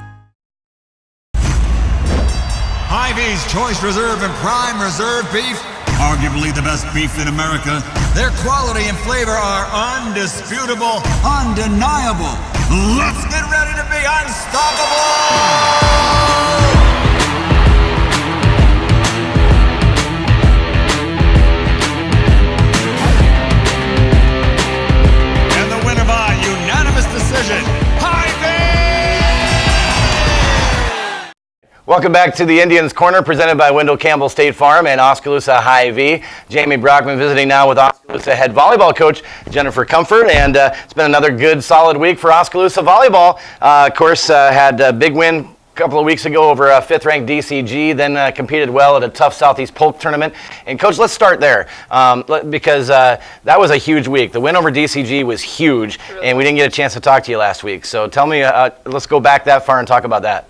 Hy-Vee's Choice Reserve and Prime Reserve Beef, arguably the best beef in America. Their quality and flavor are undisputable, undeniable. Let's get ready to be unstoppable! And the winner by unanimous decision, Welcome back to the Indians Corner, presented by Wendell Campbell State Farm and Oskaloosa Hy-Vee. Jamie Brockman visiting now with Oskaloosa head volleyball coach Jennifer Comfort, and it's been another good, solid week for Oskaloosa volleyball. Of course, had a big win a couple of weeks ago over 5th-ranked DCG, then competed well at a tough Southeast Polk tournament. And, Coach, let's start there because that was a huge week. The win over DCG was huge, and we didn't get a chance to talk to you last week. So tell me, let's go back that far and talk about that.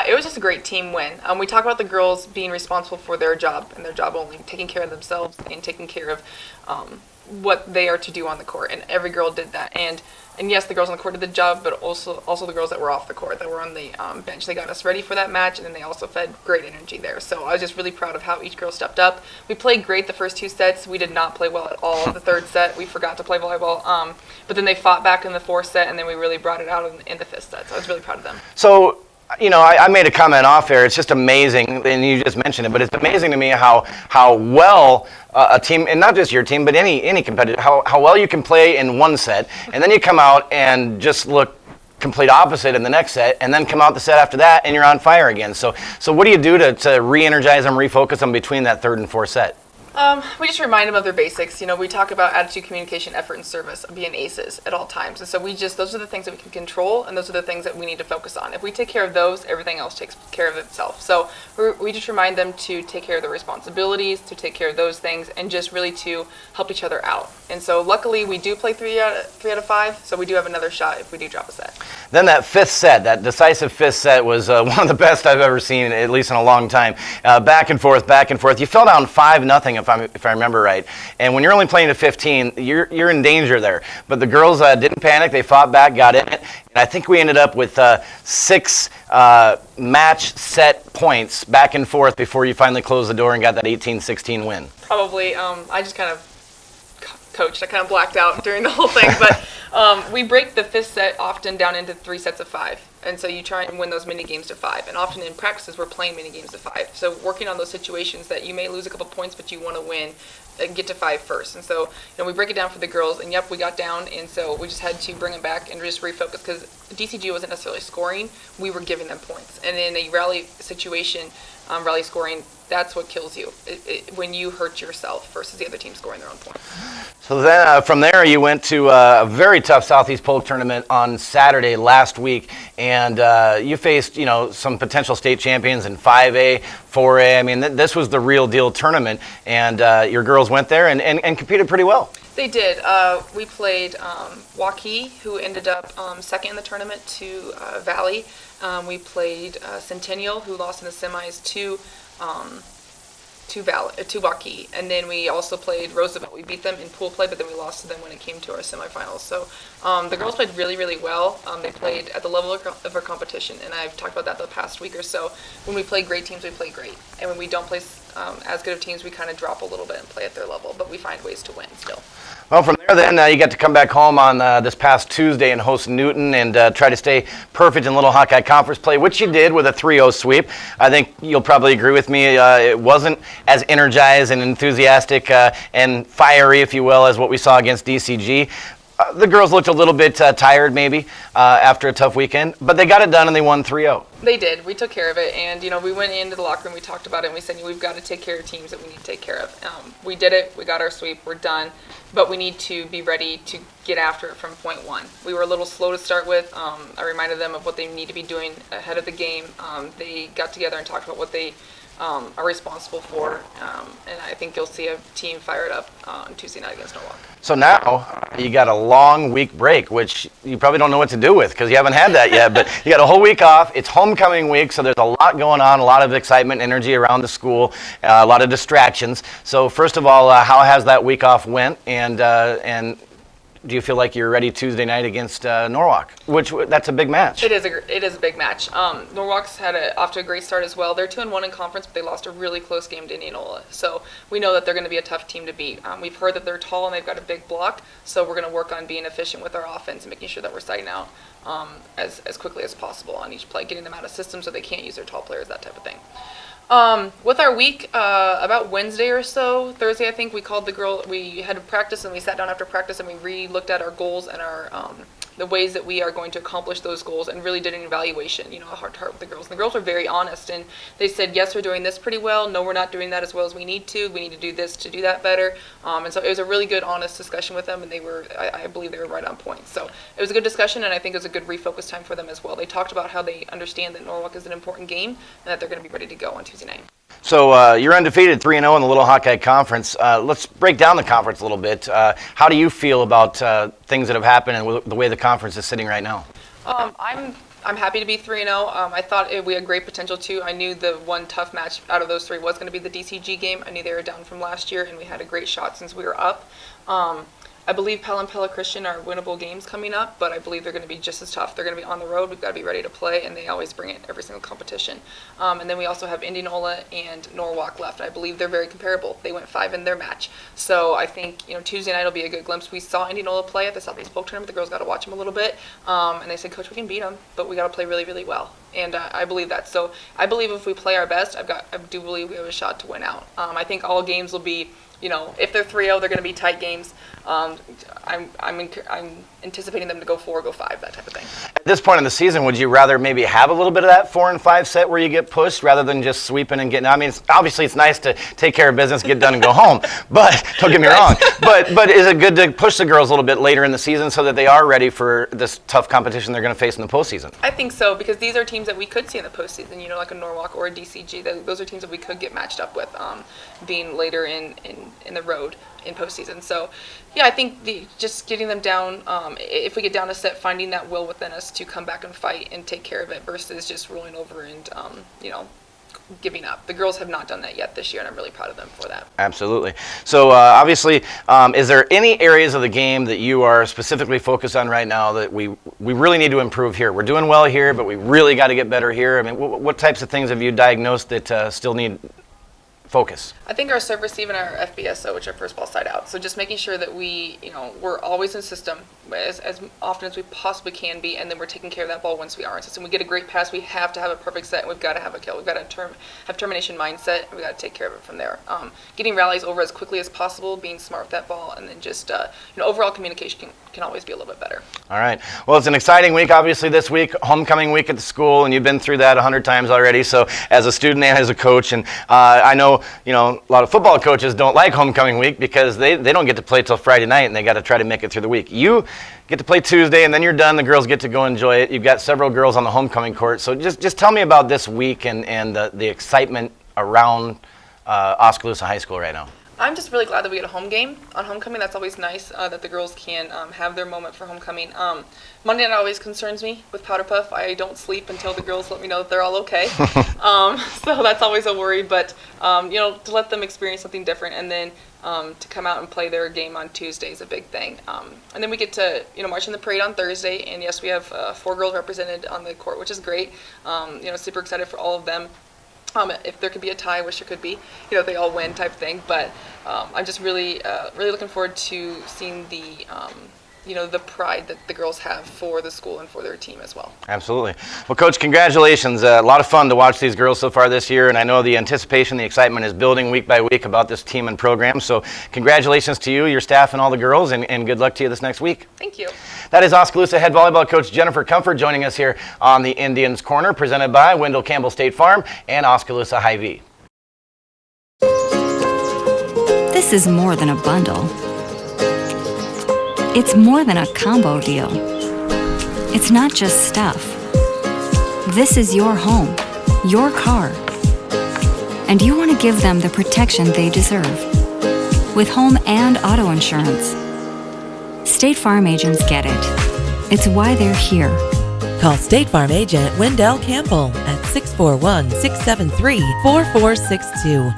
It was just a great team win. We talk about the girls being responsible for their job and their job only, taking care of themselves and taking care of what they are to do on the court. And every girl did that. And yes, the girls on the court did the job, but also the girls that were off the court, that were on the bench. They got us ready for that match, and then they also fed great energy there. So I was just really proud of how each girl stepped up. We played great the first 2 sets. We did not play well at all the 3rd set. We forgot to play volleyball. But then they fought back in the 4th set, and then we really brought it out in the 5th set. So I was really proud of them. So, you know, I made a comment off air. It's just amazing, and you just mentioned it, but it's amazing to me how well a team, and not just your team, but any competitor, how well you can play in one set, and then you come out and just look complete opposite in the next set, and then come out the set after that, and you're on fire again. So what do you do to re-energize them, refocus them between that 3rd and 4th set? We just remind them of their basics. You know, we talk about attitude, communication, effort, and service, being aces at all times. And so those are the things that we can control, and those are the things that we need to focus on. If we take care of those, everything else takes care of itself. So we just remind them to take care of their responsibilities, to take care of those things, and just really to help each other out. And so luckily we do play 3 out of 5, so we do have another shot if we do drop a set. Then that 5th set, that decisive 5th set was one of the best I've ever seen, at least in a long time. Back and forth. You fell down 5-0 at if I remember right. And when you're only playing to 15, you're in danger there. But the girls didn't panic. They fought back, got in it. And I think we ended up with 6 match set points back and forth before you finally closed the door and got that 18-16 win. Probably. I just kind of coached. I kind of blacked out during the whole thing. But we break the 5th set often down into 3 sets of 5. And so you try and win those mini games to 5. And often in practices, we're playing mini games to 5. So working on those situations that you may lose a couple points, but you want to win, and get to 5 first. And so, we break it down for the girls, and yep, we got down, and so we just had to bring it back and just refocus, because DCG wasn't necessarily scoring, we were giving them points. And in a rally situation, rally scoring, that's what kills you, when you hurt yourself versus the other team scoring their own points. So then from there, you went to a very tough Southeast Polk tournament on Saturday last week, and you faced, some potential state champions in 5A, 4A. I mean, this was the real deal tournament, and your girls went there and competed pretty well. They did. We played Waukee, who ended up second in the tournament to Valley. We played Centennial, who lost in the semis to Waukee, and then we also played Roosevelt. We beat them in pool play, but then we lost to them when it came to our semifinals. So the girls played really, really well. They played at the level of our competition, and I've talked about that the past week or so. When we play great teams, we play great, and when we don't play as good of teams, we kind of drop a little bit and play at their level, but we find ways to win still. Well, from there then, you got to come back home on this past Tuesday and host Newton and try to stay perfect in Little Hawkeye Conference play, which you did with a 3-0 sweep. I think you'll probably agree with me. It wasn't as energized and enthusiastic and fiery, if you will, as what we saw against DCG. The girls looked a little bit tired maybe after a tough weekend, but they got it done and they won 3-0. They did. We took care of it, and we went into the locker room, we talked about it, and we said we've got to take care of teams that we need to take care of. We did it. We got our sweep. We're done, but we need to be ready to get after it from point 1. We were a little slow to start with. I reminded them of what they need to be doing ahead of the game. They got together and talked about what they are responsible for, and I think you'll see a team fired up on Tuesday night against Norwalk. So now you got a long week break, which you probably don't know what to do with because you haven't had that yet, but you got a whole week off. It's homecoming week, so there's a lot going on, a lot of excitement, energy around the school, a lot of distractions. So first of all, how has that week off went, and do you feel like you're ready Tuesday night against Norwalk? That's a big match. It is a big match. Norwalk's had off to a great start as well. They're 2-1 in conference, but they lost a really close game to Indianola. So we know that they're going to be a tough team to beat. We've heard that they're tall and they've got a big block. So we're going to work on being efficient with our offense and making sure that we're sighting out as quickly as possible on each play, getting them out of systems so they can't use their tall players, that type of thing. With our week, about Wednesday or so, Thursday I think, we called the girl, we had a practice and we sat down after practice and we re-looked at our goals and our the ways that we are going to accomplish those goals and really did an evaluation, a heart-to-heart with the girls. And the girls were very honest and they said, yes, we're doing this pretty well. No, we're not doing that as well as we need to. We need to do this to do that better. And so it was a really good, honest discussion with them, and they were, I believe they were right on point. So it was a good discussion, and I think it was a good refocus time for them as well. They talked about how they understand that Norwalk is an important game and that they're going to be ready to go on Tuesday night. So you're undefeated 3-0 in the Little Hawkeye Conference. Let's break down the conference a little bit. How do you feel about things that have happened and the way the conference is sitting right now? I'm happy to be 3-0. I thought we had great potential too. I knew the one tough match out of those 3 was going to be the DCG game. I knew they were down from last year, and we had a great shot since we were up. I believe Pell and Pella Christian are winnable games coming up, but I believe they're going to be just as tough. They're going to be on the road. We've got to be ready to play, and they always bring it every single competition. And then we also have Indianola and Norwalk left. I believe they're very comparable. They went 5 in their match. So I think Tuesday night will be a good glimpse. We saw Indianola play at the Southeast Polk tournament. The girls got to watch them a little bit, and they said, Coach, we can beat them, but we got to play really, really well. And I believe that. So I believe if we play our best, I do believe we have a shot to win out. I think all games will be, if they're 3-0, they're going to be tight games. I'm anticipating them to go 4, go 5, that type of thing. At this point in the season, would you rather maybe have a little bit of that 4 and 5 set where you get pushed rather than just sweeping and getting? I mean, obviously it's nice to take care of business, get done, and go home. But don't get me wrong. But is it good to push the girls a little bit later in the season so that they are ready for this tough competition they're going to face in the postseason? I think so, because these are teams that we could see in the postseason. Like a Norwalk or a DCG. Those are teams that we could get matched up with, being later in the road in postseason. So, yeah, I think just getting them down, if we get down a set, finding that will within us to come back and fight and take care of it versus just rolling over and, giving up. The girls have not done that yet this year, and I'm really proud of them for that. Absolutely. So obviously, is there any areas of the game that you are specifically focused on right now that we really need to improve here? We're doing well here, but we really got to get better here. I mean, what types of things have you diagnosed that still need focus? I think our serve receive and our FBSO, which are first ball side out. So just making sure that we're always in system as often as we possibly can be, and then we're taking care of that ball once we are in system. We get a great pass, we have to have a perfect set, and we've got to have a kill. We've got to have termination mindset, and we've got to take care of it from there. Getting rallies over as quickly as possible, being smart with that ball, and then just overall communication can always be a little bit better. All right. Well, it's an exciting week, obviously, this week, homecoming week at the school, and you've been through that 100 times already. So as a student and as a coach, and I know, a lot of football coaches don't like homecoming week because they don't get to play till Friday night, and they got to try to make it through the week. You get to play Tuesday, and then you're done. The girls get to go enjoy it. You've got several girls on the homecoming court. So just tell me about this week and the excitement around Oskaloosa High School right now. I'm just really glad that we get a home game on homecoming. That's always nice that the girls can have their moment for homecoming. Monday night always concerns me with Powder Puff. I don't sleep until the girls let me know that they're all okay. So that's always a worry. But to let them experience something different, and then to come out and play their game on Tuesday is a big thing. And then we get to march in the parade on Thursday. And yes, we have 4 girls represented on the court, which is great. Super excited for all of them. If there could be a tie, I wish there could be, they all win type thing. But I'm just really looking forward to seeing the pride that the girls have for the school and for their team as well. Absolutely. Well, Coach, congratulations. A lot of fun to watch these girls so far this year, and I know the anticipation, the excitement is building week by week about this team and program. So congratulations to you, your staff, and all the girls, and good luck to you this next week. Thank you. That is Oskaloosa head volleyball coach Jennifer Comfort joining us here on the Indians Corner, presented by Wendell Campbell State Farm and Oskaloosa Hy-Vee. This is more than a bundle. It's more than a combo deal. It's not just stuff. This is your home, your car. And you want to give them the protection they deserve. With home and auto insurance. State Farm agents get it. It's why they're here. Call State Farm agent Wendell Campbell at 641-673-4462.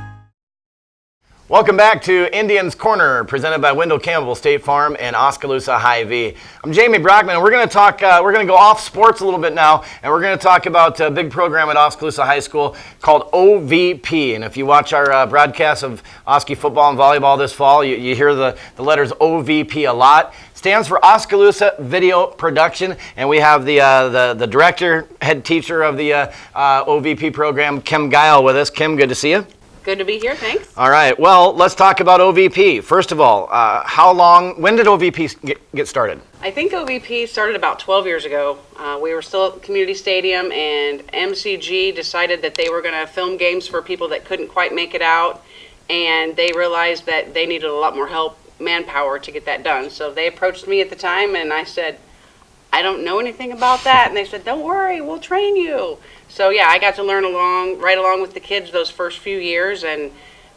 Welcome back to Indians Corner, presented by Wendell Campbell State Farm and Oskaloosa Hy-Vee. I'm Jamie Brockman. We're going to talk. We're going to go off sports a little bit now, and we're going to talk about a big program at Oskaloosa High School called OVP. And if you watch our broadcast of Oski football and volleyball this fall, you hear the letters OVP a lot. Stands for Oskaloosa Video Production, and we have the director, head teacher of the OVP program, Kim Guile, with us. Kim, good to see you. Good to be here, thanks. All right, well, let's talk about OVP. First of all, when did OVP get started? I think OVP started about 12 years ago. We were still at Community Stadium, and MCG decided that they were going to film games for people that couldn't quite make it out, and they realized that they needed a lot more help, manpower, to get that done. So they approached me at the time, and I said, I don't know anything about that. And they said, don't worry, we'll train you. So yeah, I got to learn right along with the kids those first few years, and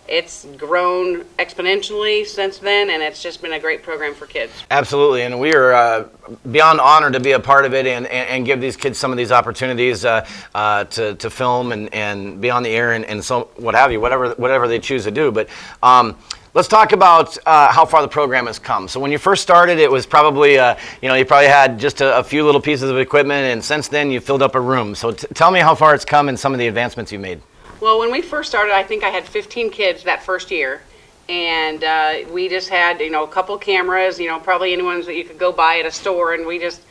it's grown exponentially since then, and it's just been a great program for kids. Absolutely, and we are beyond honored to be a part of it and give these kids some of these opportunities to film and be on the air and so what have you, whatever they choose to do. But let's talk about how far the program has come. So when you first started, it was probably, you probably had just a few little pieces of equipment, and since then you filled up a room. So tell me how far it's come and some of the advancements you've made. Well, when we first started, I think I had 15 kids that first year, and we just had, a couple cameras, probably any ones that you could go buy at a store, and we just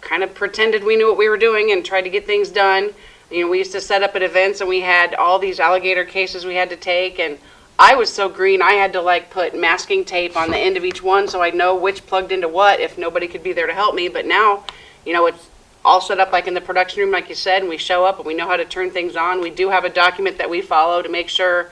kind of pretended we knew what we were doing and tried to get things done. We used to set up at events, and we had all these alligator cases we had to take, and I was so green, I had to put masking tape on the end of each one so I'd know which plugged into what if nobody could be there to help me. But now, it's all set up in the production room, like you said, and we show up and we know how to turn things on. We do have a document that we follow to make sure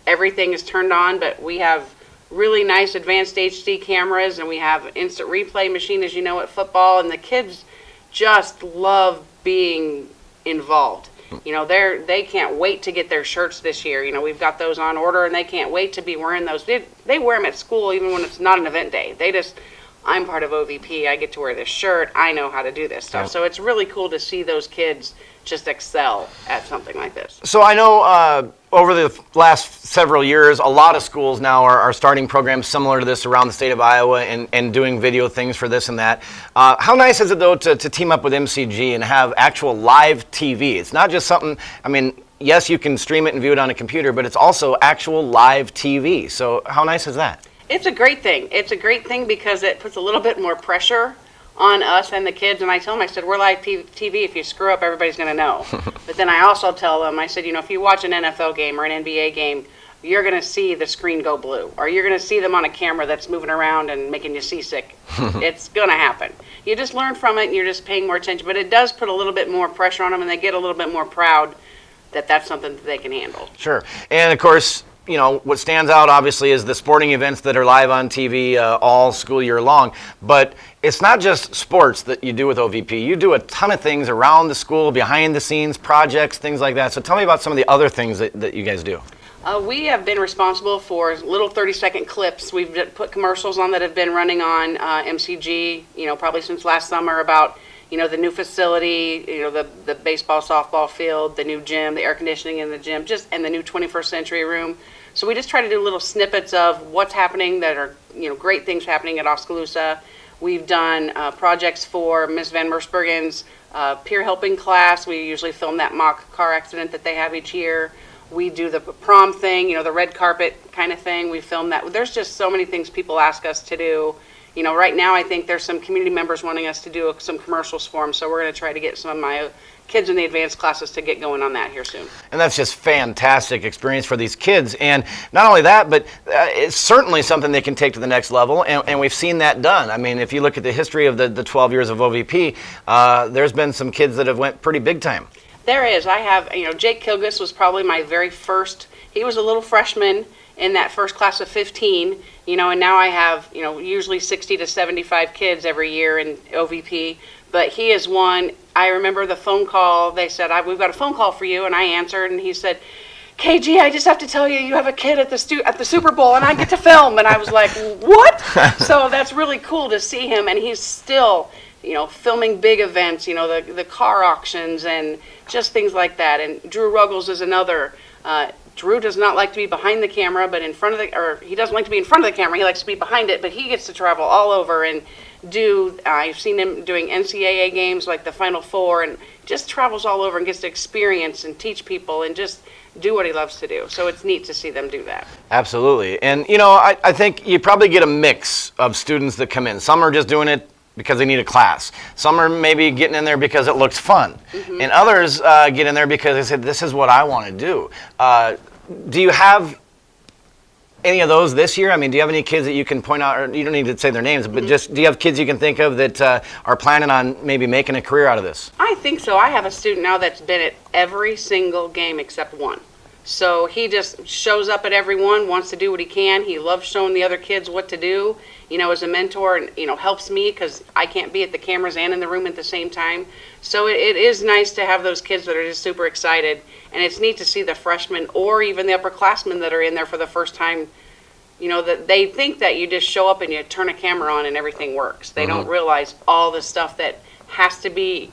everything is turned on, but we have really nice advanced HD cameras, and we have an instant replay machine, as you know, at football, and the kids just love being involved. They can't wait to get their shirts this year. We've got those on order, and they can't wait to be wearing those. They wear them at school even when it's not an event day. They just I'm part of OVP. I get to wear this shirt. I know how to do this stuff. Yep. So it's really cool to see those kids just excel at something like this. So I know over the last several years, a lot of schools now are starting programs similar to this around the state of Iowa and doing video things for this and that. How nice is it, though, to team up with MCG and have actual live TV? It's not just something, I mean, yes, you can stream it and view it on a computer, but it's also actual live TV. So how nice is that? It's a great thing. It's a great thing because it puts a little bit more pressure on us and the kids. And I tell them, I said, we're live TV. If you screw up, everybody's going to know. But then I also tell them, I said, if you watch an NFL game or an NBA game, you're going to see the screen go blue, or you're going to see them on a camera that's moving around and making you seasick. It's going to happen. You just learn from it, and you're just paying more attention. But it does put a little bit more pressure on them, and they get a little bit more proud that that's something that they can handle. Sure. And, of course, what stands out, obviously, is the sporting events that are live on TV all school year long. But it's not just sports that you do with OVP. You do a ton of things around the school, behind the scenes, projects, things like that. So tell me about some of the other things that you guys do. We have been responsible for little 30-second clips. We've put commercials on that have been running on MCG, probably since last summer about, the new facility, the baseball, softball field, the new gym, the air conditioning in the gym, and the new 21st century room. So we just try to do little snippets of what's happening that are, great things happening at Oskaloosa. We've done projects for Ms. Van Mersbergen's peer helping class. We usually film that mock car accident that they have each year. We do the prom thing, the red carpet kind of thing. We film that. There's just so many things people ask us to do. Right now I think there's some community members wanting us to do some commercials for them, so we're going to try to get some of my kids in the advanced classes to get going on that here soon. And that's just fantastic experience for these kids. And not only that, but it's certainly something they can take to the next level, and we've seen that done. I mean, if you look at the history of the 12 years of OVP, there's been some kids that have went pretty big time. There is. I have, Jake Kilgus was probably my very first. He was a little freshman in that first class of 15, and now I have, usually 60 to 75 kids every year in OVP. But he is one. I remember the phone call. They said, we've got a phone call for you, and I answered, and he said, KG, I just have to tell you, you have a kid at the Super Bowl, and I get to film. And I was like, what? So that's really cool to see him, and he's still, filming big events, the car auctions and just things like that. And Drew Ruggles is another. Drew does not like to be behind the camera, but he doesn't like to be in front of the camera. He likes to be behind it, but he gets to travel all over and I've seen him doing NCAA games like the Final Four, and just travels all over and gets to experience and teach people and just do what he loves to do. So it's neat to see them do that. Absolutely. And, I think you probably get a mix of students that come in. Some are just doing it because they need a class. Some are maybe getting in there because it looks fun. Mm-hmm. And others get in there because they said, this is what I want to do. Do you have any of those this year? I mean, do you have any kids that you can point out, or you don't need to say their names, but just do you have kids you can think of that are planning on maybe making a career out of this? I think so. I have a student now that's been at every single game except one. So he just shows up at every one, wants to do what he can. He loves showing the other kids what to do, as a mentor, and, helps me because I can't be at the cameras and in the room at the same time. So it is nice to have those kids that are just super excited, and it's neat to see the freshmen or even the upperclassmen that are in there for the first time, that they think that you just show up and you turn a camera on and everything works. They don't realize all the stuff that has to be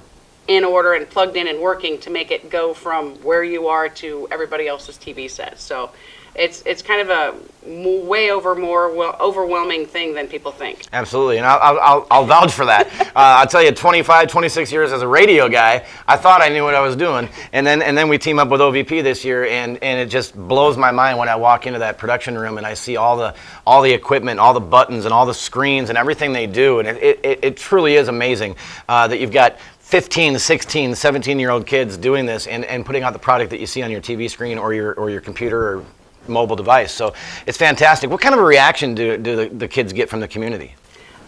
in order and plugged in and working to make it go from where you are to everybody else's TV set. So it's kind of a more overwhelming thing than people think. Absolutely, and I'll vouch for that. I'll tell you, 25, 26 years as a radio guy, I thought I knew what I was doing, and then we team up with OVP this year, and it just blows my mind when I walk into that production room and I see all the equipment, all the buttons, and all the screens, and everything they do, and it truly is amazing that you've got 15, 16, 17-year-old kids doing this and putting out the product that you see on your TV screen or your computer or mobile device. So it's fantastic. What kind of a reaction do the kids get from the community?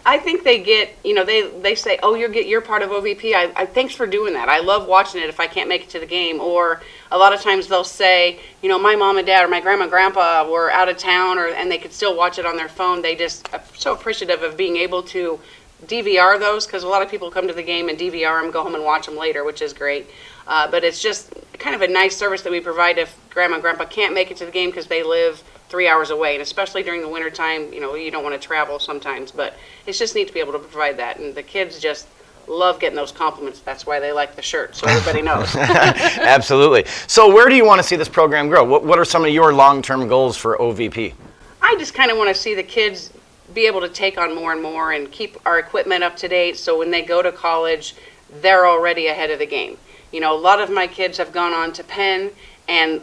I think they get, they say, oh, you're part of OVP. I thanks for doing that. I love watching it if I can't make it to the game. Or a lot of times they'll say, my mom and dad or my grandma and grandpa were out of town, and they could still watch it on their phone. They just are so appreciative of being able to DVR those, because a lot of people come to the game and DVR them, go home and watch them later, which is great. But it's just kind of a nice service that we provide if grandma and grandpa can't make it to the game because they live 3 hours away, and especially during the wintertime, you don't want to travel sometimes, but it's just neat to be able to provide that. And the kids just love getting those compliments. That's why they like the shirt, so everybody knows. Absolutely. So where do you want to see this program grow? What are some of your long-term goals for OVP? I just kind of want to see the kids be able to take on more and more and keep our equipment up to date, so when they go to college, they're already ahead of the game. A lot of my kids have gone on to Penn, and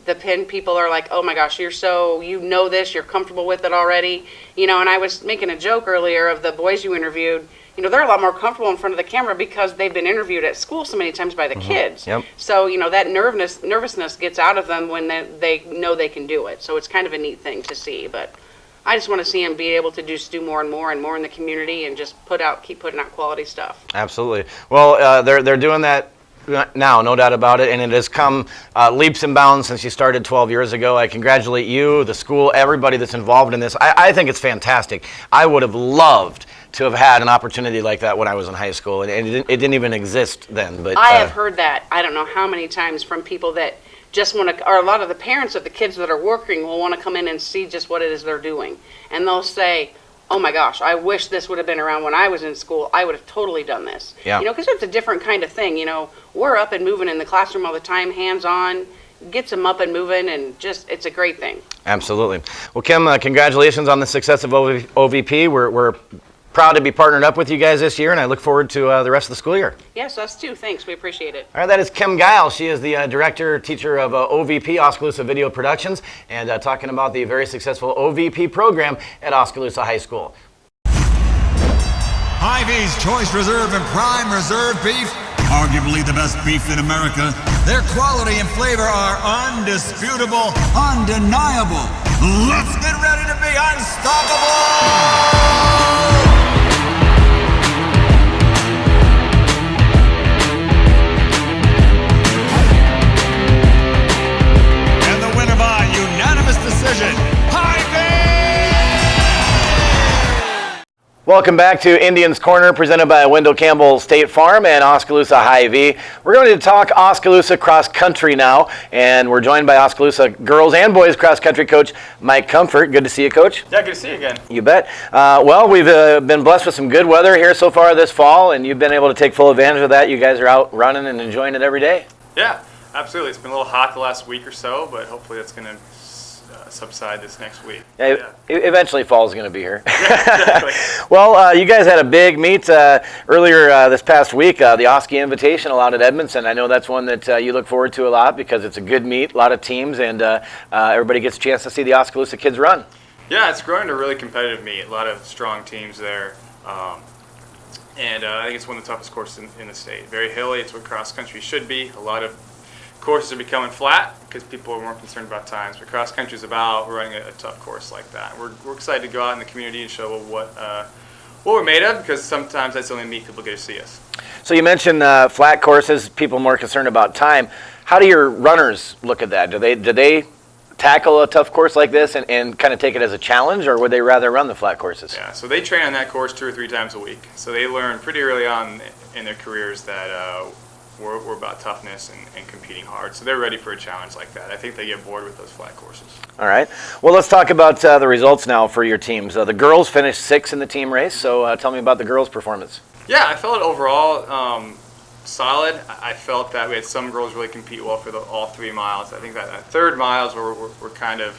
the Penn people are like, oh my gosh, you're this, you're comfortable with it already. And I was making a joke earlier of the boys you interviewed. They're a lot more comfortable in front of the camera because they've been interviewed at school so many times by the kids. Yep. So, that nervousness gets out of them when they know they can do it. So it's kind of a neat thing to see. But I just want to see them be able to just do more and more in the community and just keep putting out quality stuff. Absolutely. Well, they're doing that now, no doubt about it, and it has come leaps and bounds since you started 12 years ago. I congratulate you, the school, everybody that's involved in this. I think it's fantastic. I would have loved to have had an opportunity like that when I was in high school, and it didn't even exist then. But I have heard that, I don't know how many times, from people that just want to, or a lot of the parents of the kids that are working will want to come in and see just what it is they're doing. And they'll say, oh my gosh, I wish this would have been around when I was in school. I would have totally done this. Yeah. Because it's a different kind of thing. We're up and moving in the classroom all the time, hands-on, gets them up and moving, and just, it's a great thing. Absolutely. Well, Kim, congratulations on the success of OVP. We're proud to be partnered up with you guys this year, and I look forward to the rest of the school year. Yes, us too. Thanks. We appreciate it. All right, that is Kim Giles. She is the teacher of OVP, Oskaloosa Video Productions, and talking about the very successful OVP program at Oskaloosa High School. Hy-Vee's Choice Reserve and Prime Reserve Beef, arguably the best beef in America. Their quality and flavor are undisputable, undeniable. Let's get ready to be unstoppable! By unanimous decision, Welcome back to Indians Corner, presented by Wendell Campbell State Farm and Oskaloosa Hy-Vee. We're going to talk Oskaloosa cross country now, and we're joined by Oskaloosa girls and boys cross country coach Mike Comfort. Good to see you, Coach. Yeah, good to see you again. You bet. Well, we've been blessed with some good weather here so far this fall, and you've been able to take full advantage of that. You guys are out running and enjoying it every day. Yeah, absolutely. It's been a little hot the last week or so, but hopefully that's going to subside this next week. Yeah. Eventually fall is going to be here. Yeah, exactly. Well, you guys had a big meet earlier this past week, the Oski Invitational out at Edmondson. I know that's one that you look forward to a lot because it's a good meet, a lot of teams, and everybody gets a chance to see the Oskaloosa kids run. Yeah, it's growing to a really competitive meet. A lot of strong teams there. And I think it's one of the toughest courses in the state. Very hilly. It's what cross country should be. A lot of courses are becoming flat because people are more concerned about times. But cross country is about running a tough course like that. We're excited to go out in the community and show what we're made of, because sometimes that's the only meet people get to see us. So you mentioned flat courses, people more concerned about time. How do your runners look at that? Do they tackle a tough course like this and kind of take it as a challenge, or would they rather run the flat courses? Yeah, so they train on that course 2 or 3 times a week. So they learn pretty early on in their careers that we're about toughness and competing hard. So they're ready for a challenge like that. I think they get bored with those flat courses. All right. Well, let's talk about the results now for your teams. The girls finished 6th in the team race, so tell me about the girls' performance. Yeah, I felt overall solid. I felt that we had some girls really compete well for all 3 miles. I think that third miles we're kind of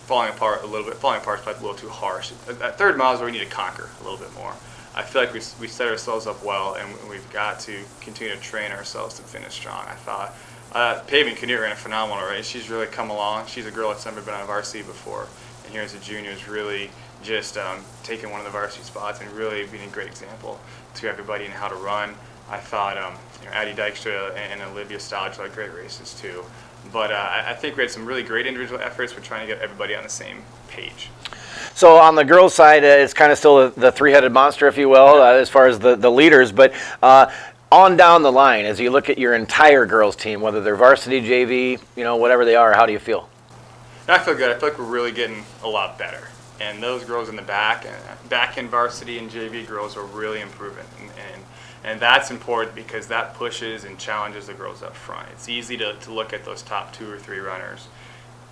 falling apart a little bit. Falling apart is probably a little too harsh. That third mile is where we need to conquer a little bit more. I feel like we set ourselves up well, and we've got to continue to train ourselves to finish strong. I thought Paving Kinnear ran a phenomenal race. She's really come along. She's a girl that's never been on a varsity before, and here as a junior is really just taking one of the varsity spots and really being a great example to everybody in how to run. I thought Addie Dykstra and Olivia Stodge had great races too. But I think we had some really great individual efforts. We're trying to get everybody on the same page. So on the girls' side, it's kind of still the three-headed monster, if you will, as far as the leaders. But on down the line, as you look at your entire girls' team, whether they're varsity, JV, whatever they are, how do you feel? I feel good. I feel like we're really getting a lot better. And those girls in the back in varsity and JV girls are really improving. And that's important because that pushes and challenges the girls up front. It's easy to look at those top 2 or 3 runners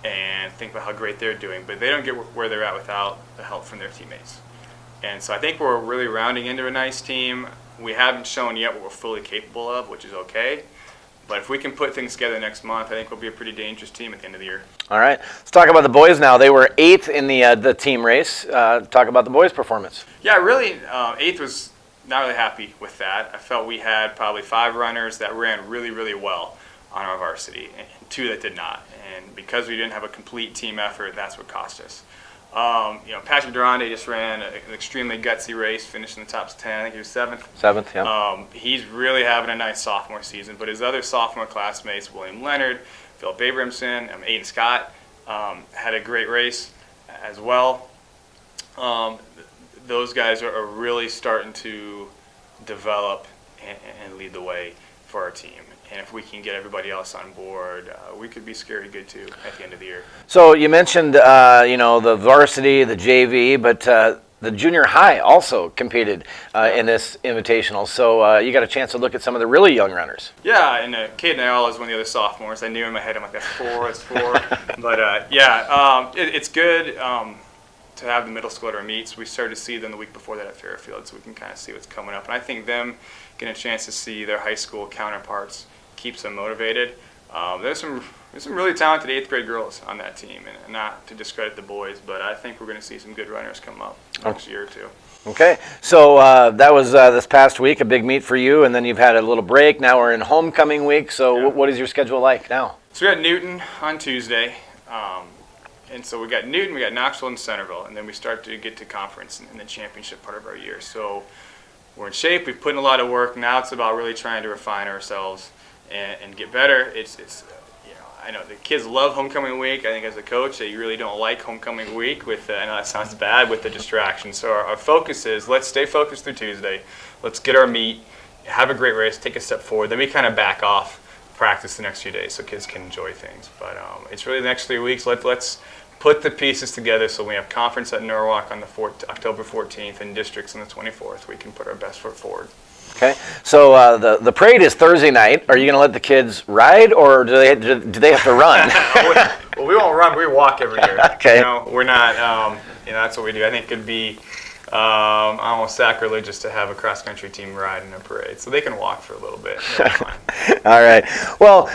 and think about how great they're doing, but they don't get where they're at without the help from their teammates. And so I think we're really rounding into a nice team. We haven't shown yet what we're fully capable of, which is okay. But if we can put things together next month, I think we'll be a pretty dangerous team at the end of the year. All right. Let's talk about the boys now. They were 8th in the team race. Talk about the boys' performance. Yeah, really, 8th was not really happy with that. I felt we had probably 5 runners that ran really, really well on our varsity, and 2 that did not. And because we didn't have a complete team effort, that's what cost us. Patrick Durande just ran an extremely gutsy race, finished in the top 10. I think he was 7th. 7th, yeah. He's really having a nice sophomore season, but his other sophomore classmates, William Leonard, Philip Abramson, Aiden Scott, had a great race as well. Those guys are really starting to develop and lead the way for our team. And if we can get everybody else on board, we could be scary good too at the end of the year. So you mentioned, the varsity, the JV, but the junior high also competed in this invitational. So you got a chance to look at some of the really young runners. Yeah, and Caden Ayala is one of the other sophomores. I knew in my head, I'm like, that's 4, that's 4. But it's good to have the middle school at our meets. We started to see them the week before that at Fairfield, so we can kind of see what's coming up. And I think them getting a chance to see their high school counterparts keeps them motivated. There's some really talented 8th grade girls on that team, and not to discredit the boys, but I think we're going to see some good runners come up next year or two. Okay, so that was this past week, a big meet for you, and then you've had a little break. Now we're in homecoming week, so what is your schedule like now? So we got Newton on Tuesday, and so we got Newton, we got Knoxville and Centerville, and then we start to get to conference in the championship part of our year. So we're in shape, we've put in a lot of work. Now it's about really trying to refine ourselves and get better. I know the kids love homecoming week. I think as a coach, you really don't like homecoming week with, I know that sounds bad, with the distraction. So our focus is, let's stay focused through Tuesday. Let's get our meet, have a great race, take a step forward. Then we kind of back off practice the next few days so kids can enjoy things. But it's really the next 3 weeks. Let's put the pieces together so we have conference at Norwalk on the October 14th and districts on the 24th. We can put our best foot forward. Okay, so the parade is Thursday night. Are you going to let the kids ride, or do they have to run? Well, we won't run. We walk every year. Okay. We're not. That's what we do. I think it could be almost sacrilegious to have a cross country team ride in a parade, so they can walk for a little bit. All right. Well,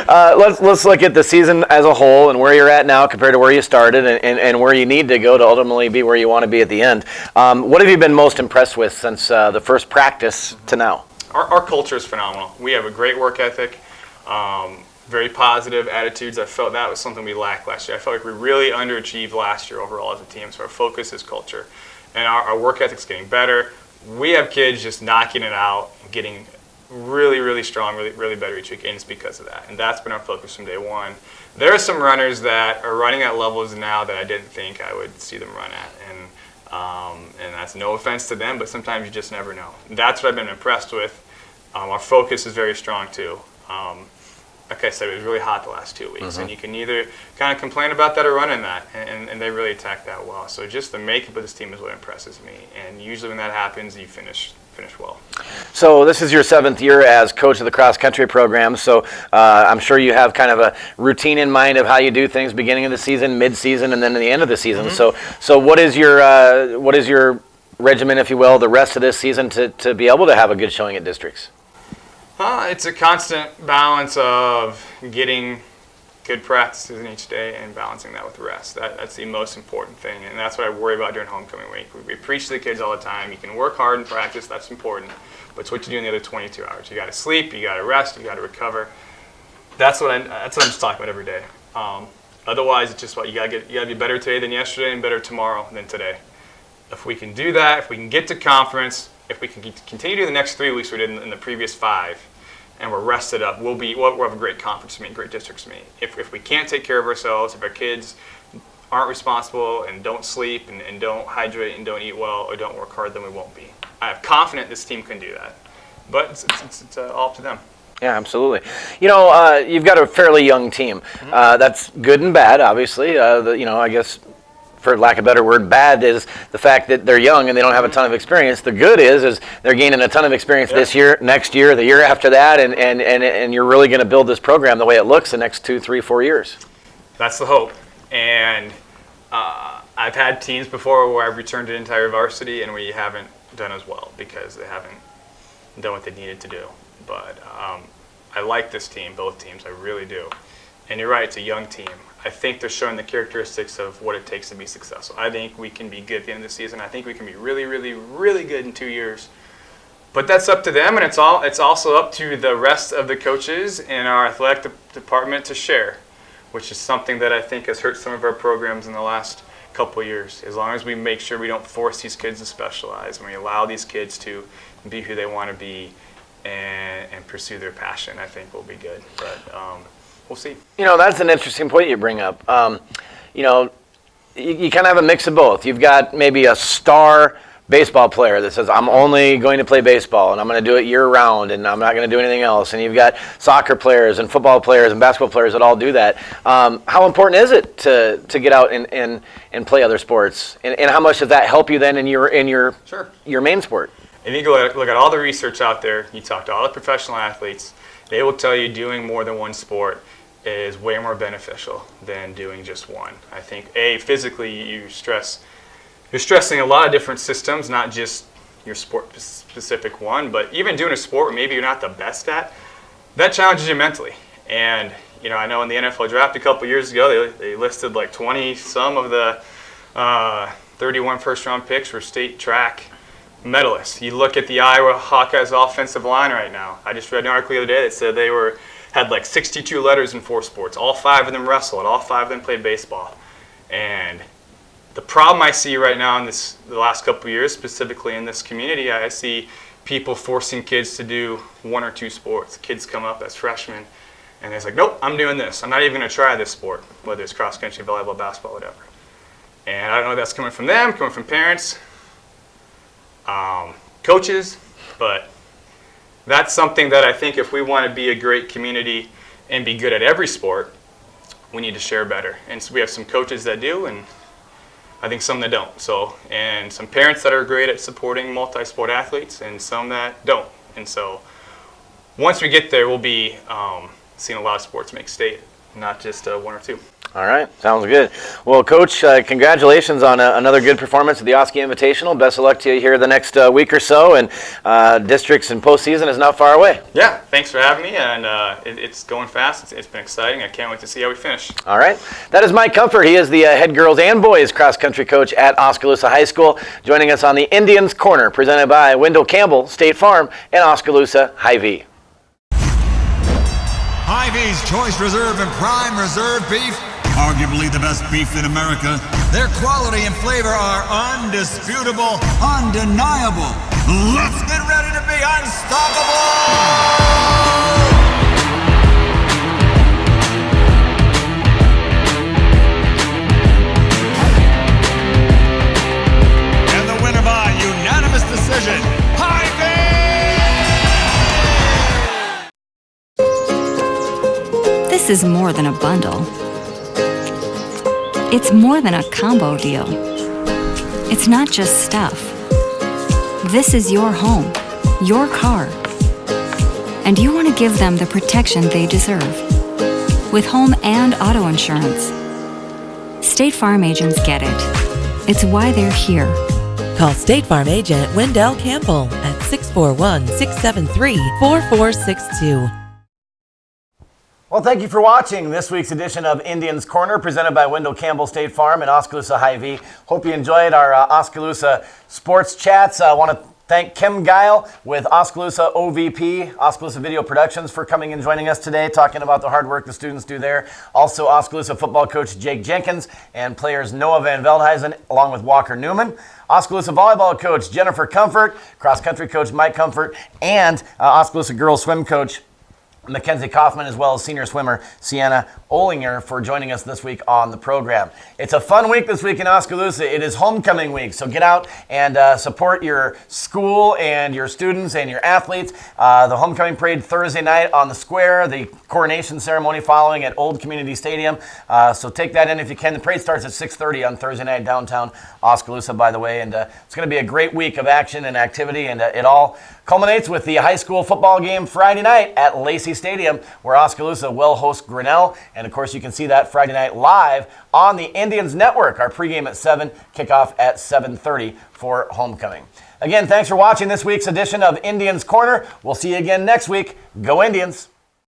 let's look at the season as a whole and where you're at now compared to where you started and where you need to go to ultimately be where you want to be at the end. What have you been most impressed with since the first practice to now? Our culture is phenomenal. We have a great work ethic, very positive attitudes. I felt that was something we lacked last year. I felt like we really underachieved last year overall as a team, so our focus is culture. And our work ethic's getting better. We have kids just knocking it out, getting really, really strong, really better each week, and it's because of that. And that's been our focus from day one. There are some runners that are running at levels now that I didn't think I would see them run at. And that's no offense to them, but sometimes you just never know. That's what I've been impressed with. Our focus is very strong too. Like I said, it was really hot the last 2 weeks, and you can either kind of complain about that or run in that, and they really attack that well. So just the makeup of this team is what impresses me, and usually when that happens, you finish well. So this is your 7th year as coach of the cross country program, so I'm sure you have kind of a routine in mind of how you do things beginning of the season, mid-season, and then at the end of the season. So what is your regimen, if you will, the rest of this season to be able to have a good showing at districts? It's a constant balance of getting good practices in each day and balancing that with rest. That's the most important thing, and that's what I worry about during homecoming week. We preach to the kids all the time. You can work hard in practice, that's important, but it's what you do in the other 22 hours. You got to sleep, you got to rest, you got to recover. That's what I'm just talking about every day. Otherwise, it's just what you got to be better today than yesterday and better tomorrow than today. If we can do that, if we can get to conference, if we can continue to do the next 3 weeks we did in the previous 5, and we're rested up, we'll have a great conference meet, great districts meet. If we can't take care of ourselves, if our kids aren't responsible and don't sleep and don't hydrate and don't eat well or don't work hard, then we won't be. I have confidence this team can do that, but it's all up to them. Yeah, absolutely. You've got a fairly young team. That's good and bad, obviously. I guess, for lack of a better word, bad is the fact that they're young and they don't have a ton of experience. The good is they're gaining a ton of experience this year, next year, the year after that, and you're really going to build this program the way it looks the next 2, 3, 4 years. That's the hope. And I've had teams before where I've returned to entire varsity and we haven't done as well because they haven't done what they needed to do. But I like this team, both teams, I really do. And you're right, it's a young team. I think they're showing the characteristics of what it takes to be successful. I think we can be good at the end of the season. I think we can be really, really, really good in 2 years. But that's up to them, and it's also up to the rest of the coaches in our athletic department to share, which is something that I think has hurt some of our programs in the last couple of years. As long as we make sure we don't force these kids to specialize and we allow these kids to be who they want to be and pursue their passion, I think we'll be good. But we'll see. You know, that's an interesting point you bring up. You know, you kind of have a mix of both. You've got maybe a star baseball player that says, I'm only going to play baseball and I'm going to do it year round and I'm not going to do anything else. And you've got soccer players and football players and basketball players that all do that. How important is it to get out and play other sports? And how much does that help you then in your main sport? If you go look at all the research out there, you talk to all the professional athletes, they will tell you doing more than one sport is way more beneficial than doing just one. I think, physically you're stressing a lot of different systems, not just your sport-specific one, but even doing a sport where maybe you're not the best at, that challenges you mentally. And, you know, I know in the NFL draft a couple years ago, they listed like 20-some of the 31 first-round picks were state track medalists. You look at the Iowa Hawkeyes offensive line right now. I just read an article the other day that said they had like 62 letters in 4 sports. All 5 of them wrestled. All 5 of them played baseball. And the problem I see right now in the last couple of years, specifically in this community, I see people forcing kids to do 1 or 2 sports. Kids come up as freshmen, and they're like, nope, I'm doing this. I'm not even going to try this sport, whether it's cross country, volleyball, basketball, whatever. And I don't know if that's coming from them, coming from parents, coaches, but that's something that I think if we want to be a great community and be good at every sport, we need to share better. And so we have some coaches that do, and I think some that don't. So, and some parents that are great at supporting multi-sport athletes and some that don't. And so once we get there, we'll be seeing a lot of sports make state, not just 1 or 2. All right, sounds good. Well, Coach, congratulations on another good performance at the Oski Invitational. Best of luck to you here the next week or so, and districts and postseason is not far away. Yeah, thanks for having me, and it's going fast. It's been exciting. I can't wait to see how we finish. All right, that is Mike Comfort. He is the head girls and boys cross-country coach at Oskaloosa High School, joining us on the Indians Corner, presented by Wendell Campbell, State Farm, and Oskaloosa Hy-Vee. Hy-Vee's Choice Reserve and Prime Reserve Beef, arguably the best beef in America. Their quality and flavor are undisputable, undeniable. Let's get ready to be unstoppable! And the winner by unanimous decision, Hy-Vee! This is more than a bundle. It's more than a combo deal. It's not just stuff. This is your home, your car. And you want to give them the protection they deserve. With home and auto insurance. State Farm agents get it. It's why they're here. Call State Farm agent Wendell Campbell at 641-673-4462. Well, thank you for watching this week's edition of Indians Corner, presented by Wendell Campbell State Farm and Oskaloosa Hy-Vee. Hope you enjoyed our Oskaloosa sports chats. I want to thank Kim Guile with Oskaloosa OVP, Oskaloosa Video Productions, for coming and joining us today, talking about the hard work the students do there. Also, Oskaloosa football coach Jake Jenkins and players Noah Van Veldhuizen, along with Walker Newman. Oskaloosa volleyball coach Jennifer Comfort, cross-country coach Mike Comfort, and Oskaloosa girls swim coach Makenzie Kauffman, as well as senior swimmer Sienna Olinger, for joining us this week on the program. It's a fun week this week in Oskaloosa. It is homecoming week, so get out and support your school and your students and your athletes. The homecoming parade Thursday night on the square, the coronation ceremony following at Old Community Stadium. So take that in if you can. The parade starts at 6:30 on Thursday night downtown Oskaloosa, by the way, and it's going to be a great week of action and activity, and it all culminates with the high school football game Friday night at Lacey Stadium, where Oskaloosa will host Grinnell. And of course, you can see that Friday night live on the Indians Network. Our pregame at 7, kickoff at 7:30 for homecoming. Again, thanks for watching this week's edition of Indians Corner. We'll see you again next week. Go Indians!